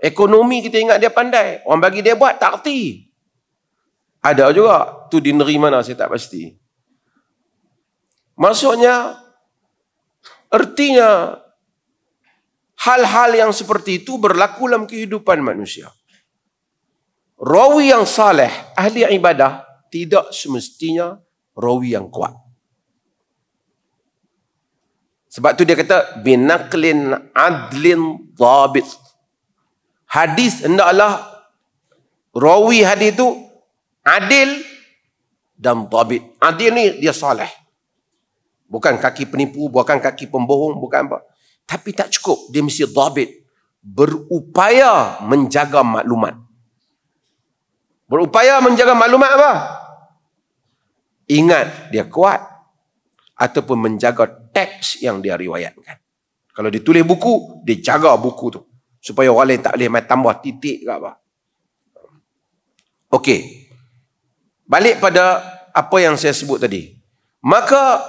Ekonomi kita ingat dia pandai. Orang bagi dia buat, tak erti. Ada juga. Tu di negeri mana saya tak pasti. Maksudnya, Artinya, hal-hal yang seperti itu berlaku dalam kehidupan manusia. Rawi yang saleh, ahli ibadah, tidak semestinya rawi yang kuat. Sebab tu dia kata, binaqlin adlin dhabit. Hadis hendaklah, rawi hadis itu adil dan dhabit. Adil ni dia saleh. Bukan kaki penipu, bukan kaki pembohong, bukan apa. Tapi tak cukup, dia mesti dhabit. Berupaya menjaga maklumat. Berupaya menjaga maklumat apa? Ingat dia kuat. Ataupun menjaga teks yang dia riwayatkan. Kalau dia tulis buku, dia jaga buku tu. Supaya orang lain tak boleh main tambah titik ke apa. Okey. Balik pada apa yang saya sebut tadi. Maka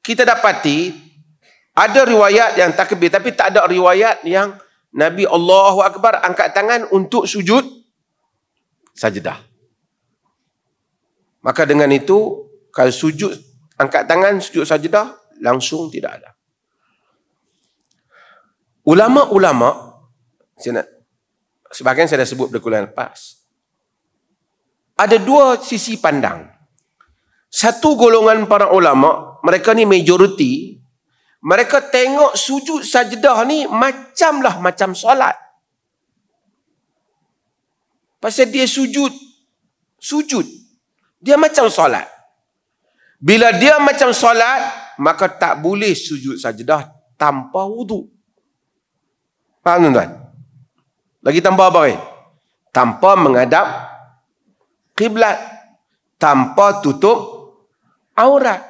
kita dapati ada riwayat yang takbir, tapi tak ada riwayat yang Nabi Allahu Akbar angkat tangan untuk sujud sajdah. Maka dengan itu, kalau sujud angkat tangan, sujud sajdah, langsung tidak ada. Ulama-ulama, sebahagian saya dah sebut berkuliah lepas, ada dua sisi pandang. Satu golongan para ulama, mereka ni majoriti, mereka tengok sujud sajdah ni macam solat. Pasal dia sujud. Dia macam solat. Bila dia macam solat, maka tak boleh sujud sajdah tanpa wudu. Faham tuan-tuan? Lagi tanpa apa? Tanpa menghadap kiblat. Tanpa tutup aurat.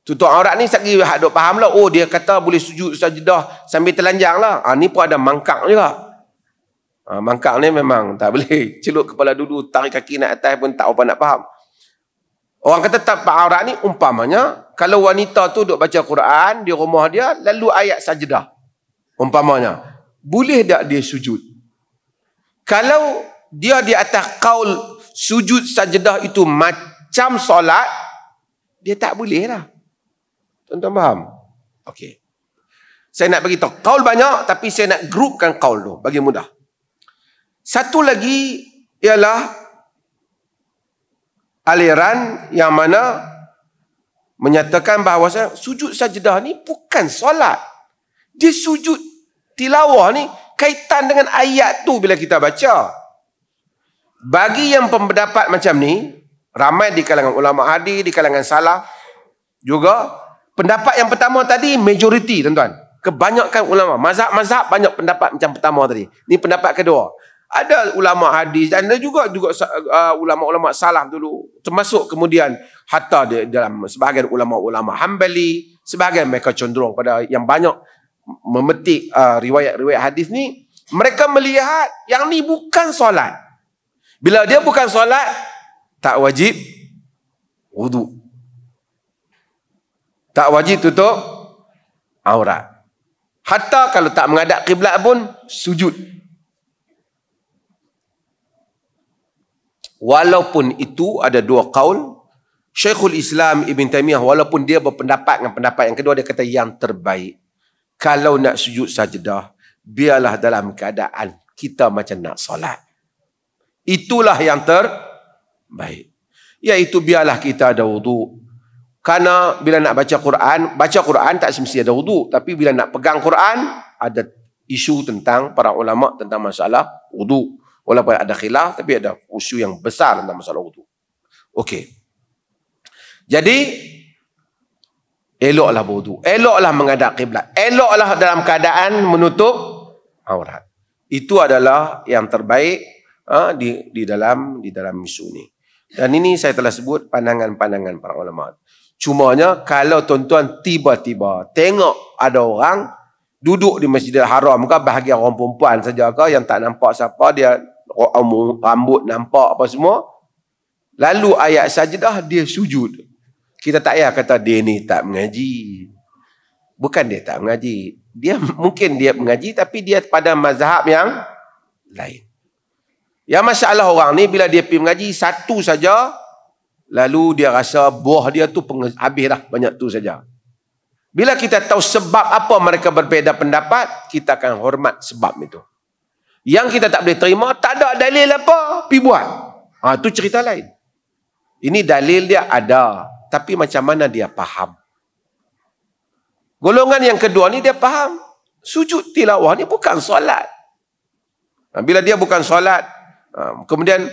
Tutup aurat ni sekali hak duk faham lah. Oh, dia kata boleh sujud sajdah sambil telanjang lah. Ni pun ada mangkak juga. Mangkak ni memang tak boleh. Celup kepala dulu, tarik kaki naik atas pun tak apa nak faham. Orang kata tak aurat ni umpamanya, kalau wanita tu duk baca Quran di rumah dia, lalu ayat sajdah. Umpamanya. Boleh tak dia sujud? Kalau dia di atas kaul sujud sajdah itu macam solat, dia tak boleh lah. Tuan-tuan faham? Okey. Saya nak beritahu, kaul banyak, tapi saya nak grupkan kaul tu, bagi mudah. Satu lagi ialah aliran yang mana menyatakan bahawa sujud sajdah ni bukan solat. Dia sujud tilawah ni kaitan dengan ayat tu bila kita baca. Bagi yang pendapat macam ni, ramai di kalangan ulama hadis, di kalangan salaf juga, pendapat yang pertama tadi majoriti tuan-tuan. Kebanyakan ulama, mazhab-mazhab banyak pendapat macam pertama tadi. Ni pendapat kedua. Ada ulama hadis dan ada juga ulama-ulama salaf dulu, termasuk kemudian hatta dalam sebahagian ulama-ulama Hambali, sebahagian mereka cenderung pada yang banyak memetik riwayat-riwayat hadis ni, mereka melihat yang ni bukan solat. Bila dia bukan solat, tak wajib wudu. Tak wajib tutup aurat. Hatta kalau tak menghadap kiblat pun sujud. Walaupun itu ada dua kaul, Syekhul Islam Ibn Taymiyah walaupun dia berpendapat dengan pendapat yang kedua, dia kata yang terbaik, kalau nak sujud sajdah, biarlah dalam keadaan kita macam nak solat. Itulah yang terbaik. Iaitu biarlah kita ada wudu. Karena bila nak baca Quran tak semesti ada wudu. Tapi bila nak pegang Quran, ada isu tentang para ulama tentang masalah wudu. Walaupun ada khilaf, tapi ada isu yang besar tentang masalah wudu. Okey. Jadi, eloklah berwudu. Eloklah menghadap kiblat. Eloklah dalam keadaan menutup aurat. Itu adalah yang terbaik di dalam isu ni. Dan ini saya telah sebut pandangan-pandangan para ulama. Cumanya kalau tuan-tuan tiba-tiba tengok ada orang duduk di Masjidil Haram, ke bahagian orang perempuan saja ke yang tak nampak siapa, dia rambut nampak apa semua, lalu ayat sajdah dia sujud, kita tak payah kata dia ni tak mengaji. Bukan dia tak mengaji, dia mungkin dia mengaji tapi dia pada mazhab yang lain. Yang masalah orang ni bila dia pergi mengaji satu saja, lalu dia rasa buah dia tu habis dah, banyak tu saja. Bila kita tahu sebab apa mereka berbeza pendapat, kita akan hormat sebab itu. Yang kita tak boleh terima, tak ada dalil apa, pergi buat. Itu cerita lain. Ini dalil dia ada, tapi macam mana dia faham. Golongan yang kedua ni dia faham. Sujud tilawah ni bukan solat. Bila dia bukan solat, kemudian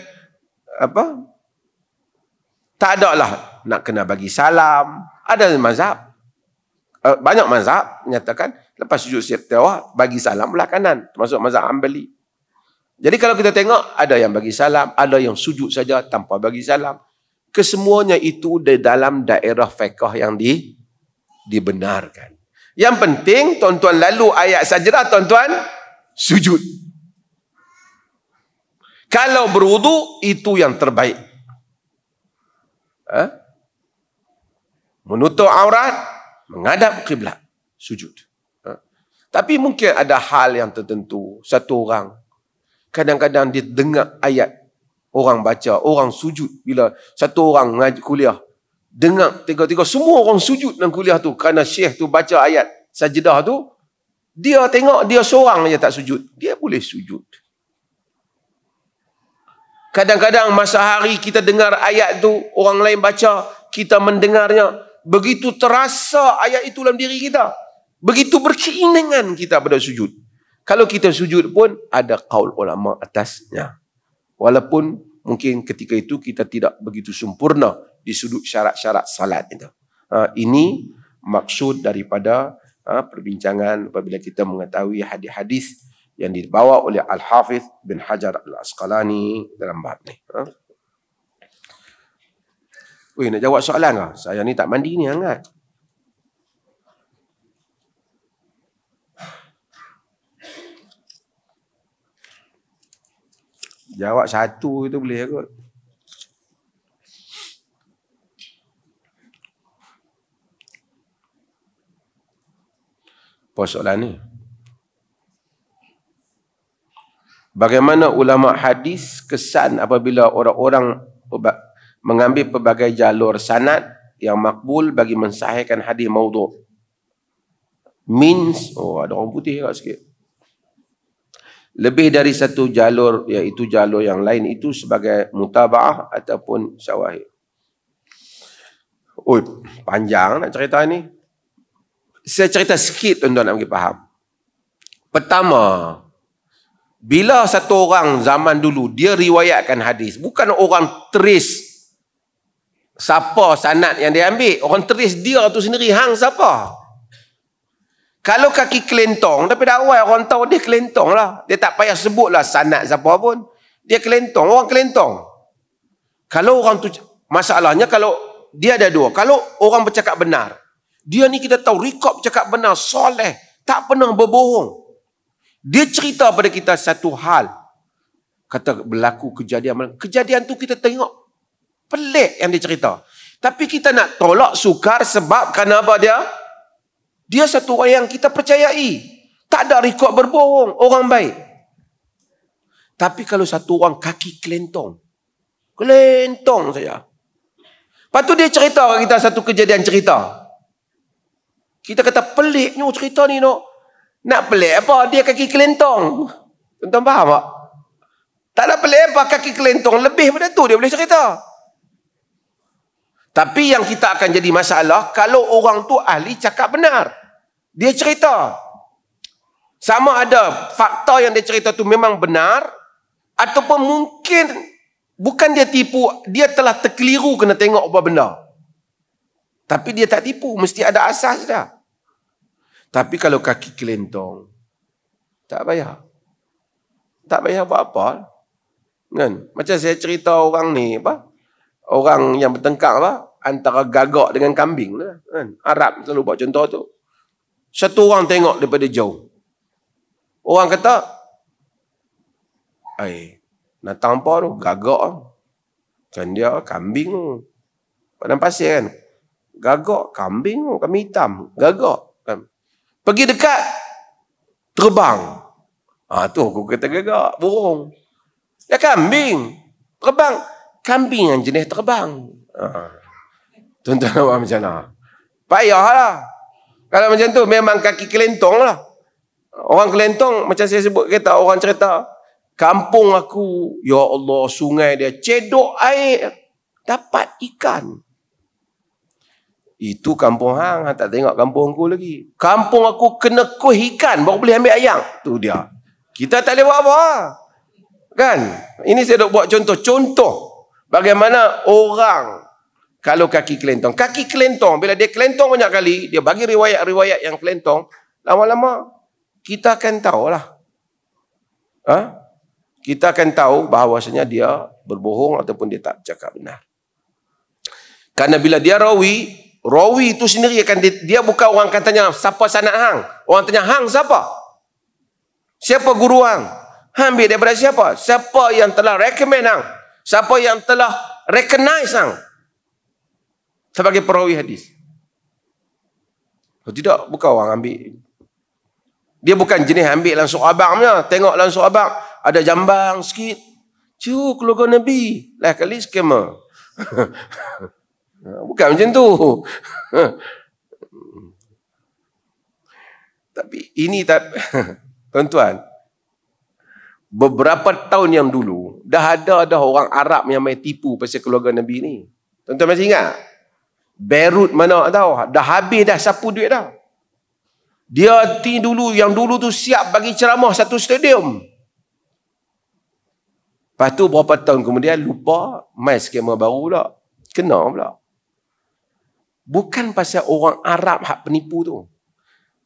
tak ada lah nak kena bagi salam. Ada mazhab, banyak mazhab menyatakan lepas sujud tilawah bagi salam belah kanan, termasuk mazhab Hanbali. Jadi kalau kita tengok, ada yang bagi salam, ada yang sujud saja tanpa bagi salam. Kesemuanya itu di dalam daerah fiqh yang dibenarkan. Yang penting tuan-tuan lalu ayat sajdah, tuan-tuan sujud. Kalau berwudu, itu yang terbaik. Menutup aurat, menghadap kiblat, sujud. Tapi mungkin ada hal yang tertentu. Satu orang, kadang-kadang dia dengar ayat, orang baca, orang sujud. Bila satu orang ngaji kuliah, dengar tiga-tiga, semua orang sujud dalam kuliah tu. Kerana syekh tu baca ayat sajdah tu, dia tengok, dia seorang je tak sujud. Dia boleh sujud. Kadang-kadang masa hari kita dengar ayat tu, orang lain baca, kita mendengarnya, begitu terasa ayat itu dalam diri kita. Begitu berkeinginan kita pada sujud. Kalau kita sujud pun ada qaul ulama atasnya. Walaupun mungkin ketika itu kita tidak begitu sempurna di sudut syarat-syarat salat itu. Ini maksud daripada perbincangan apabila kita mengetahui hadis-hadis yang dibawa oleh Al-Hafiz bin Hajar Al-Asqalani dalam bab ni. Weh, nak jawab soalan ke? Saya ni tak mandi ni, hangat. Jawab satu itu boleh kot. Apa soalan ni? Bagaimana ulama hadis kesan apabila orang-orang mengambil pelbagai jalur sanad yang makbul bagi mensahihkan hadis maudhu'? Means, ada orang putih kat sikit. Lebih dari satu jalur, iaitu jalur yang lain itu sebagai mutaba'ah ataupun syawahid. Panjang nak cerita ni. Saya cerita sikit tuan-tuan nak bagi faham. Pertama, bila satu orang zaman dulu, dia riwayatkan hadis, bukan orang teris siapa sanad yang dia ambil. Orang teris dia tu sendiri, hang siapa. Kalau kaki kelentong, tapi dah awal orang tahu dia kelentong lah. Dia tak payah sebutlah sanad siapa pun. Dia kelentong, orang kelentong. Kalau orang tu, masalahnya kalau dia ada dua. Kalau orang bercakap benar, dia ni kita tahu rekod bercakap benar, soleh, tak pernah berbohong. Dia cerita pada kita satu hal. Kata berlaku kejadian. Kejadian tu kita tengok pelik yang dia cerita. Tapi kita nak tolak sukar sebab kerana apa dia? Dia satu orang yang kita percayai. Tak ada rekod berbohong. Orang baik. Tapi kalau satu orang kaki kelentong. Kelentong saja. Lepas tu dia cerita kat kita satu kejadian cerita. Kita kata peliknya cerita ni no. Nak pelik apa? Dia kaki kelentong. Tuan-tuan faham tak? Tak ada pelik apa kaki kelentong. Lebih pada tu dia boleh cerita. Tapi yang kita akan jadi masalah, kalau orang tu ahli cakap benar. Dia cerita. Sama ada fakta yang dia cerita tu memang benar, ataupun mungkin bukan dia tipu, dia telah terkeliru kena tengok apa benda. Tapi dia tak tipu, mesti ada asas dah. Tapi kalau kaki kelentong, tak payah. Tak payah buat apa. Kan? Macam saya cerita orang ni, orang yang bertengkar antara gagak dengan kambing. Kan? Arab selalu buat contoh tu. Satu orang tengok daripada jauh. Orang kata, nak tampar tu, gagak. Kan dia kambing tu. Padang pasir kan. Gagak, kambing tu, kambing hitam. Gagak. Kan? Pergi dekat, terbang. Tu aku kata gagak, burung. Dia kambing, terbang. Kambing yang jenis terbang. Tuan-tuan nampak macam mana? Payahlah. Kalau macam tu memang kaki kelentong lah. Orang kelentong, macam saya sebut kata, orang cerita, kampung aku, ya Allah, sungai dia cedok air, dapat ikan. Itu kampung hang tak tengok kampung aku lagi. Kampung aku kena kuih ikan, baru boleh ambil ayam. Tu dia. Kita tak boleh buat apa. Kan? Ini saya nak buat contoh. Bagaimana orang kalau kaki kelentong. Kaki kelentong, bila dia kelentong banyak kali, dia bagi riwayat-riwayat yang kelentong, lama-lama kita akan tahulah. Kita akan tahu bahawasanya dia berbohong ataupun dia tak cakap benar. Karena bila dia rawi itu sendiri akan dia bukan orang akan tanya siapa sanad hang. Orang tanya hang siapa? Siapa guru hang? Hang ambil daripada siapa? Siapa yang telah recommend hang? Siapa yang telah recognize hang sebagai perawi hadis? Kalau tidak, bukan orang ambil. Dia bukan jenis ambil langsung abang punya. Tengok langsung abang, ada jambang sikit. Keluarga Nabi. Lah kali skema. Bukan macam tu. Tapi ini tak tuan-tuan, beberapa tahun yang dulu dah ada orang Arab yang main tipu pasal keluarga Nabi ni. Tuan-tuan masih ingat? Beirut mana tahu, dah habis dah sapu duit dah. Dia yang dulu tu siap bagi ceramah satu stadium. Lepas tu berapa tahun kemudian lupa, main skema baru pula. Kena pula. Bukan pasal orang Arab hak penipu tu.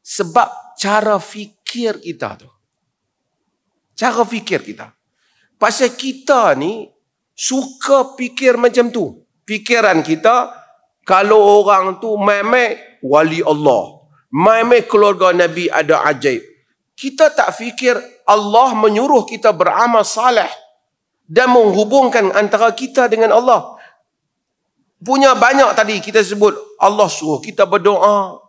Sebab cara fikir kita tu. Cara fikir kita. Pasal kita ni suka fikir macam tu. Fikiran kita, kalau orang tu mai-mai wali Allah, mai-mai keluarga Nabi ada ajaib. Kita tak fikir Allah menyuruh kita beramal saleh dan menghubungkan antara kita dengan Allah. Punya banyak tadi kita sebut, Allah suruh kita berdoa.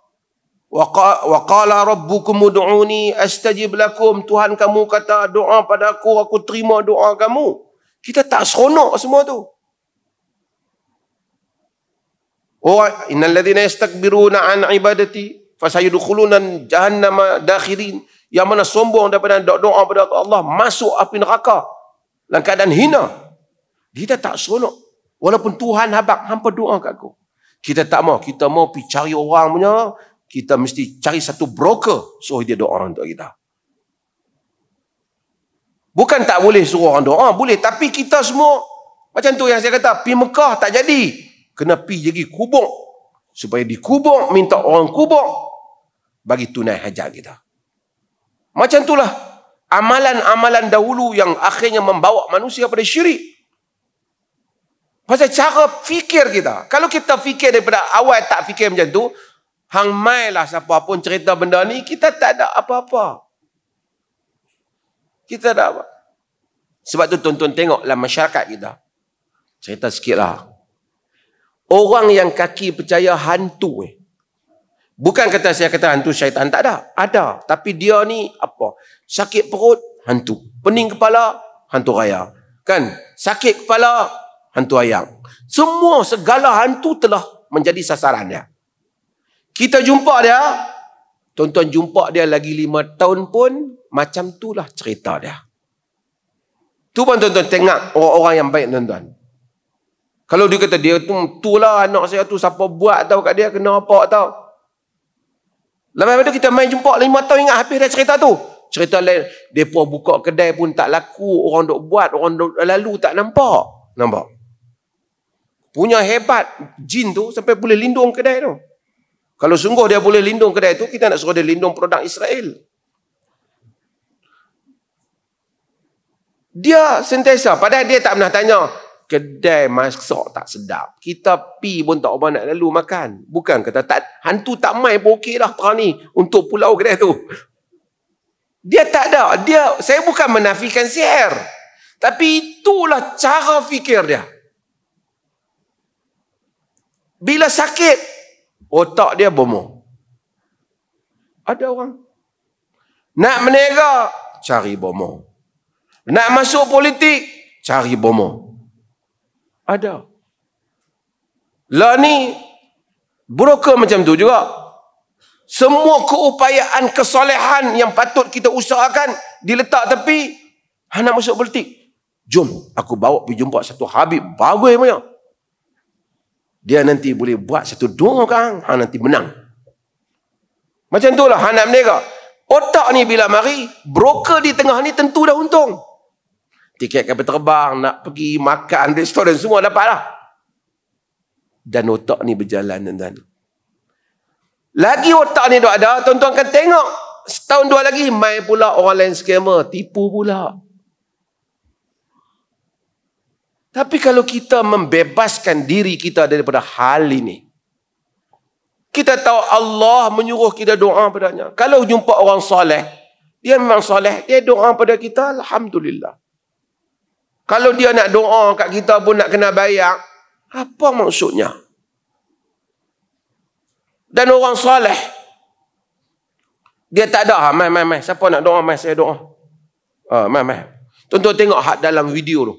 Wa qala rabbukum ud'uni astajib lakum. Tuhan kamu kata doa pada aku terima doa kamu. Kita tak seronok semua tu. Innal ladzina yastakbiruna an ibadati fasayudkhuluna jahannama dakhirin. Yang mana sombong daripada doa pada Allah masuk api neraka dalam keadaan hina. Kita tak seronok. Walaupun Tuhan hampa doa kat aku. Kita tak mau. Kita mau pergi cari orang punya. Kita mesti cari satu broker suruh dia doa untuk kita. Bukan tak boleh suruh orang doa. Boleh. Tapi kita semua, macam tu yang saya kata, pergi Mekah tak jadi. Kena pergi jadi kubur. Supaya dikubur, minta orang kubur. Bagi tunai hajat kita. Macam itulah. Amalan-amalan dahulu yang akhirnya membawa manusia pada syirik. Pasal cara fikir kita. Kalau kita fikir daripada awal tak fikir macam tu, hang mai lah siapa pun cerita benda ni, kita tak ada apa-apa. Kita tak ada apa. Sebab tu tuan-tuan tengoklah masyarakat kita. Cerita sikit lah. Orang yang kaki percaya hantu. Bukan kata saya kata hantu syaitan, tak ada. Ada. Tapi dia ni apa? Sakit perut, hantu. Pening kepala, hantu raya. Kan? Sakit kepala, hantu ayam. Semua segala hantu telah menjadi sasaran dia. Kita jumpa dia, tuan-tuan jumpa dia lagi 5 tahun pun, macam itulah cerita dia. Tu pun tuan-tuan tengok orang-orang yang baik tuan-tuan. Kalau dia kata dia tu lah anak saya tu siapa buat tahu kat dia kena apa tahu. Lepas tu kita main jumpa 5 tahun ingat habis dah cerita tu. Cerita lain, depa buka kedai pun tak laku, orang duk buat, orang duk lalu tak nampak. Nampak? Punya hebat jin tu sampai boleh lindung kedai tu. Kalau sungguh dia boleh lindung kedai tu, kita nak suruh dia lindung produk Israel. Dia sentiasa, padahal dia tak pernah tanya, kedai masak tak sedap. Kita pi pun tak apa nak lalu makan. Bukan kata tak, hantu tak main pun okey dah terang ni untuk pulau kedai tu. Dia tak ada. Saya bukan menafikan sihir. Tapi itulah cara fikir dia. Bila sakit, otak dia bomoh. Ada orang nak menega, cari bomoh. Nak masuk politik, cari bomoh. Ada. Lah ni broker macam tu juga. Semua keupayaan, kesolehan yang patut kita usahakan diletak tepi. Hang nak masuk politik. Jom, aku bawa pergi jumpa satu Habib bagus punya. Dia nanti boleh buat satu doa kan, hang nanti menang. Macam itulah hang nak berniaga. Otak ni bila mari, broker di tengah ni tentu dah untung. Tiket kapal terbang, nak pergi makan, restoran, semua dapat lah. Dan otak ni berjalan, tuan-tuan. Lagi otak ni dah ada, tuan-tuan akan tengok. Setahun dua lagi, main pula orang lain scammer, tipu pula. Tapi kalau kita membebaskan diri kita daripada hal ini, kita tahu Allah menyuruh kita doa padanya. Kalau jumpa orang soleh, dia memang soleh, dia doa pada kita, alhamdulillah. Kalau dia nak doa kat kita pun nak kena bayar, apa maksudnya? Dan orang soleh, dia tak ada, mai, siapa nak doa, mai, saya doa. Mai. Tuan-tuan tengok hak dalam video tu.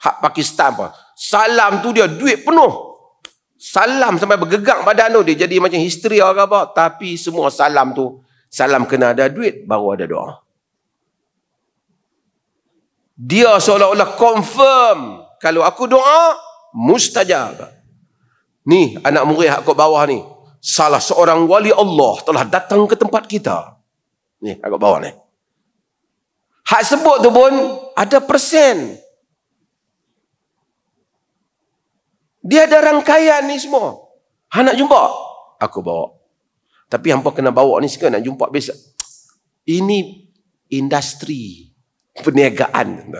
Hak Pakistan apa. Salam tu dia duit penuh. Salam sampai bergegak badan tu. Dia jadi macam histeria ke apa. Tapi semua salam tu, salam kena ada duit, baru ada doa. Dia seolah-olah confirm. Kalau aku doa, mustajab. Ni, anak murid hak kat bawah ni. Salah seorang wali Allah telah datang ke tempat kita. Ni, hak kat bawah ni. Hak sebut tu pun, ada persen. Dia ada rangkaian ni semua. Hang nak jumpa? Aku bawa. Tapi hampa kena bawa ni sekarang nak jumpa biasa. Ini industri perniagaan.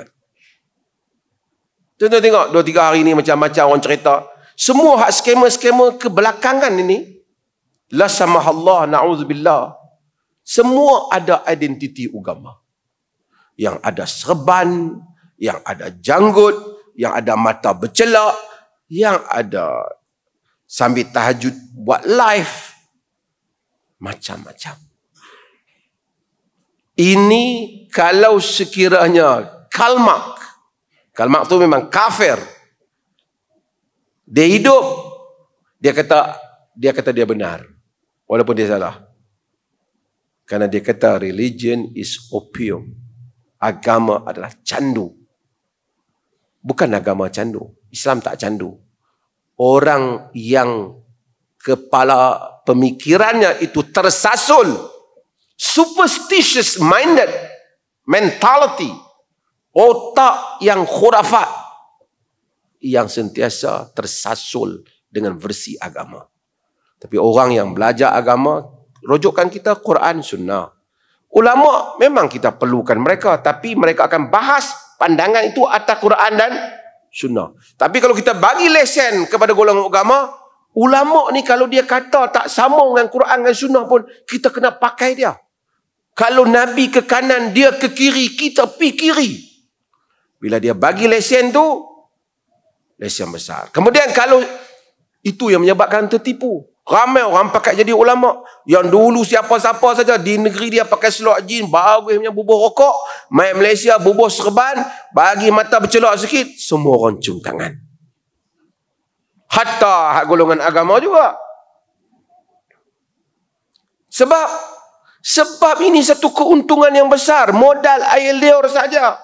Tuan-tuan tengok 2-3 hari ni macam-macam orang cerita. Semua hak skamer-skamer kebelakangan ini. La samahallah, na'udzubillah. Semua ada identiti agama. Yang ada serban, yang ada janggut, yang ada mata bercelak, yang ada sambil tahajud buat live. Macam-macam. Ini kalau sekiranya Karl Marx tu memang kafir. Dia hidup, dia kata dia benar. Walaupun dia salah. Karena dia kata religion is opium. Agama adalah candu. Bukan agama candu. Islam tak candu. Orang yang kepala pemikirannya itu tersasul, superstitious minded mentality, otak yang khurafat, yang sentiasa tersasul dengan versi agama. Tapi orang yang belajar agama, rujukan kita Quran, Sunnah. Ulama memang kita perlukan mereka, tapi mereka akan bahas pandangan itu atas Quran dan Sunnah. Tapi kalau kita bagi lesen kepada golongan agama, ulama ni kalau dia kata tak sambung dengan Quran dan Sunnah pun, kita kena pakai dia. Kalau Nabi ke kanan, dia ke kiri, kita pergi kiri. Bila dia bagi lesen tu, lesen besar. Kemudian kalau itu yang menyebabkan tertipu. Ramai orang pakai jadi ulama. Yang dulu siapa-siapa saja di negeri dia pakai selok jin, bagus punya bubuh rokok, main Malaysia bubuh serban, bagi mata bercelak sikit, semua orang cium tangan. Hatta hak golongan agama juga. Sebab ini satu keuntungan yang besar. Modal air liur saja.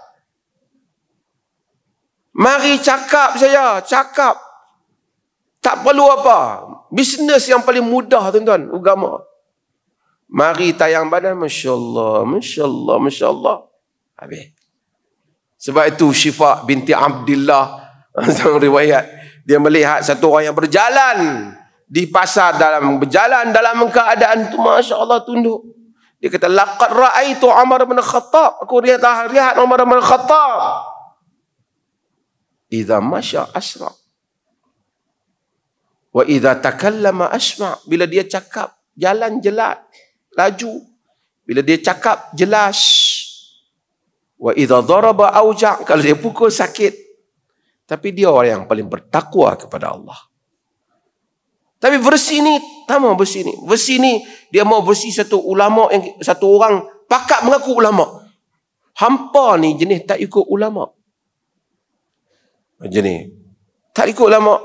Mari cakap saya, cakap. Tak perlu apa. Bisnes yang paling mudah, tuan-tuan, agama. Mari tayang badan, Masya Allah, Masya Allah, Masya Allah. Habis. Sebab itu Syifa binti Abdillah, dalam riwayat, dia melihat satu orang yang berjalan di pasar, berjalan dalam keadaan tu, Masya Allah, tunduk. Dia kata, laqad ra'aitu Umar bin Khattab. Aku lihat Umar bin Khattab. Idza masya asra. Wa idza takallama asma'. Bila dia cakap, jalan jelas, laju. Bila dia cakap, jelas. Wa idza daraba auja'. Kalau dia pukul, sakit. Tapi dia orang yang paling bertakwa kepada Allah. Tapi versi ni, tak mau versi ni. Versi ni, dia mau versi satu ulama, yang satu orang pakat mengaku ulama. Hampa ni jenis tak ikut ulama. Jenis tak ikut ulama.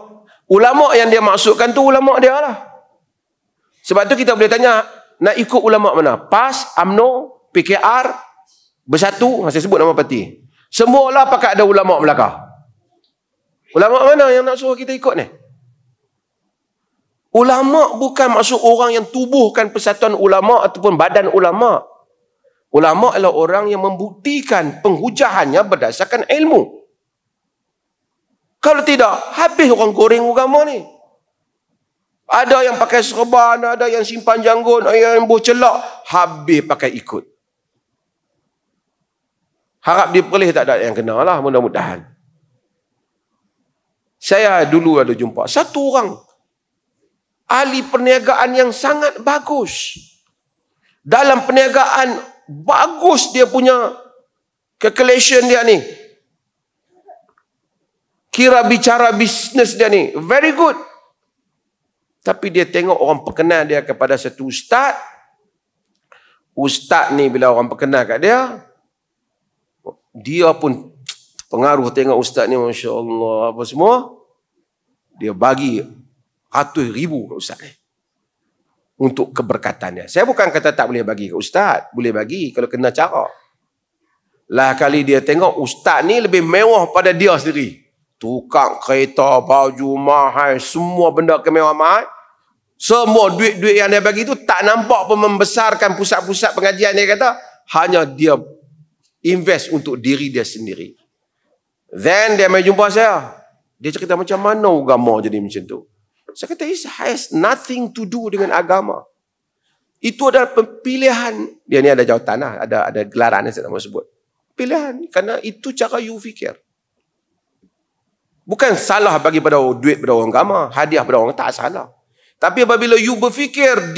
Ulama yang dia maksudkan tu ulama dia lah. Sebab tu kita boleh tanya, nak ikut ulama mana? PAS, UMNO, PKR, Bersatu, saya sebut nama parti. Semualah pakai ada ulama belakang. Ulama mana yang nak suruh kita ikut ni? Ulama bukan maksud orang yang tubuhkan persatuan ulama ataupun badan ulama. Ulama adalah orang yang membuktikan penghujahannya berdasarkan ilmu. Kalau tidak, habis orang goreng agama ni. Ada yang pakai serban, ada yang simpan janggut, ada yang bercelak, habis pakai ikut. Harap dia boleh tak ada yang kena lah, mudah-mudahan. Saya dulu ada jumpa satu orang ahli perniagaan yang sangat bagus. Dalam perniagaan bagus dia punya calculation dia ni. Kira bicara bisnes dia ni very good. Tapi dia tengok orang perkenal dia kepada satu ustaz. Ustaz ni bila orang perkenal kat dia pun pengaruh tengok ustaz ni, Masya Allah, apa semua. Dia bagi ratus ribu ke ustaz ni. Untuk keberkatan dia. Saya bukan kata tak boleh bagi ke ustaz. Boleh bagi kalau kena cara. Lah kali dia tengok ustaz ni lebih mewah pada dia sendiri. Tukang kereta, baju mahal, semua benda kemewahan mahal. Semua duit-duit yang dia bagi tu tak nampak pun membesarkan pusat-pusat pengajian dia kata. Hanya dia invest untuk diri dia sendiri. Then dia mai jumpa saya. Dia cerita macam mana agama jadi macam tu. Saya kata it has nothing to do dengan agama. Itu adalah pilihan. Dia ni ada jawatan lah. Ada gelaran yang saya tak mahu sebut. Pilihan. Kerana itu cara you fikir. Bukan salah bagi pada duit pada orang agama. Hadiah pada orang tak salah. Tapi apabila you berfikir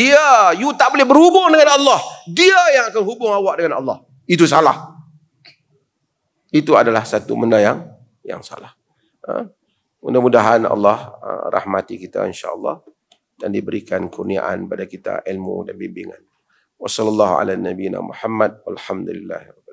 you tak boleh berhubung dengan Allah. Dia yang akan hubung awak dengan Allah. Itu salah. Itu adalah satu benda yang salah. Mudah-mudahan Allah rahmati kita insya-Allah dan diberikan kurniaan pada kita ilmu dan bimbingan. Wassallallahu ala nabiyyina Muhammad walhamdulillah.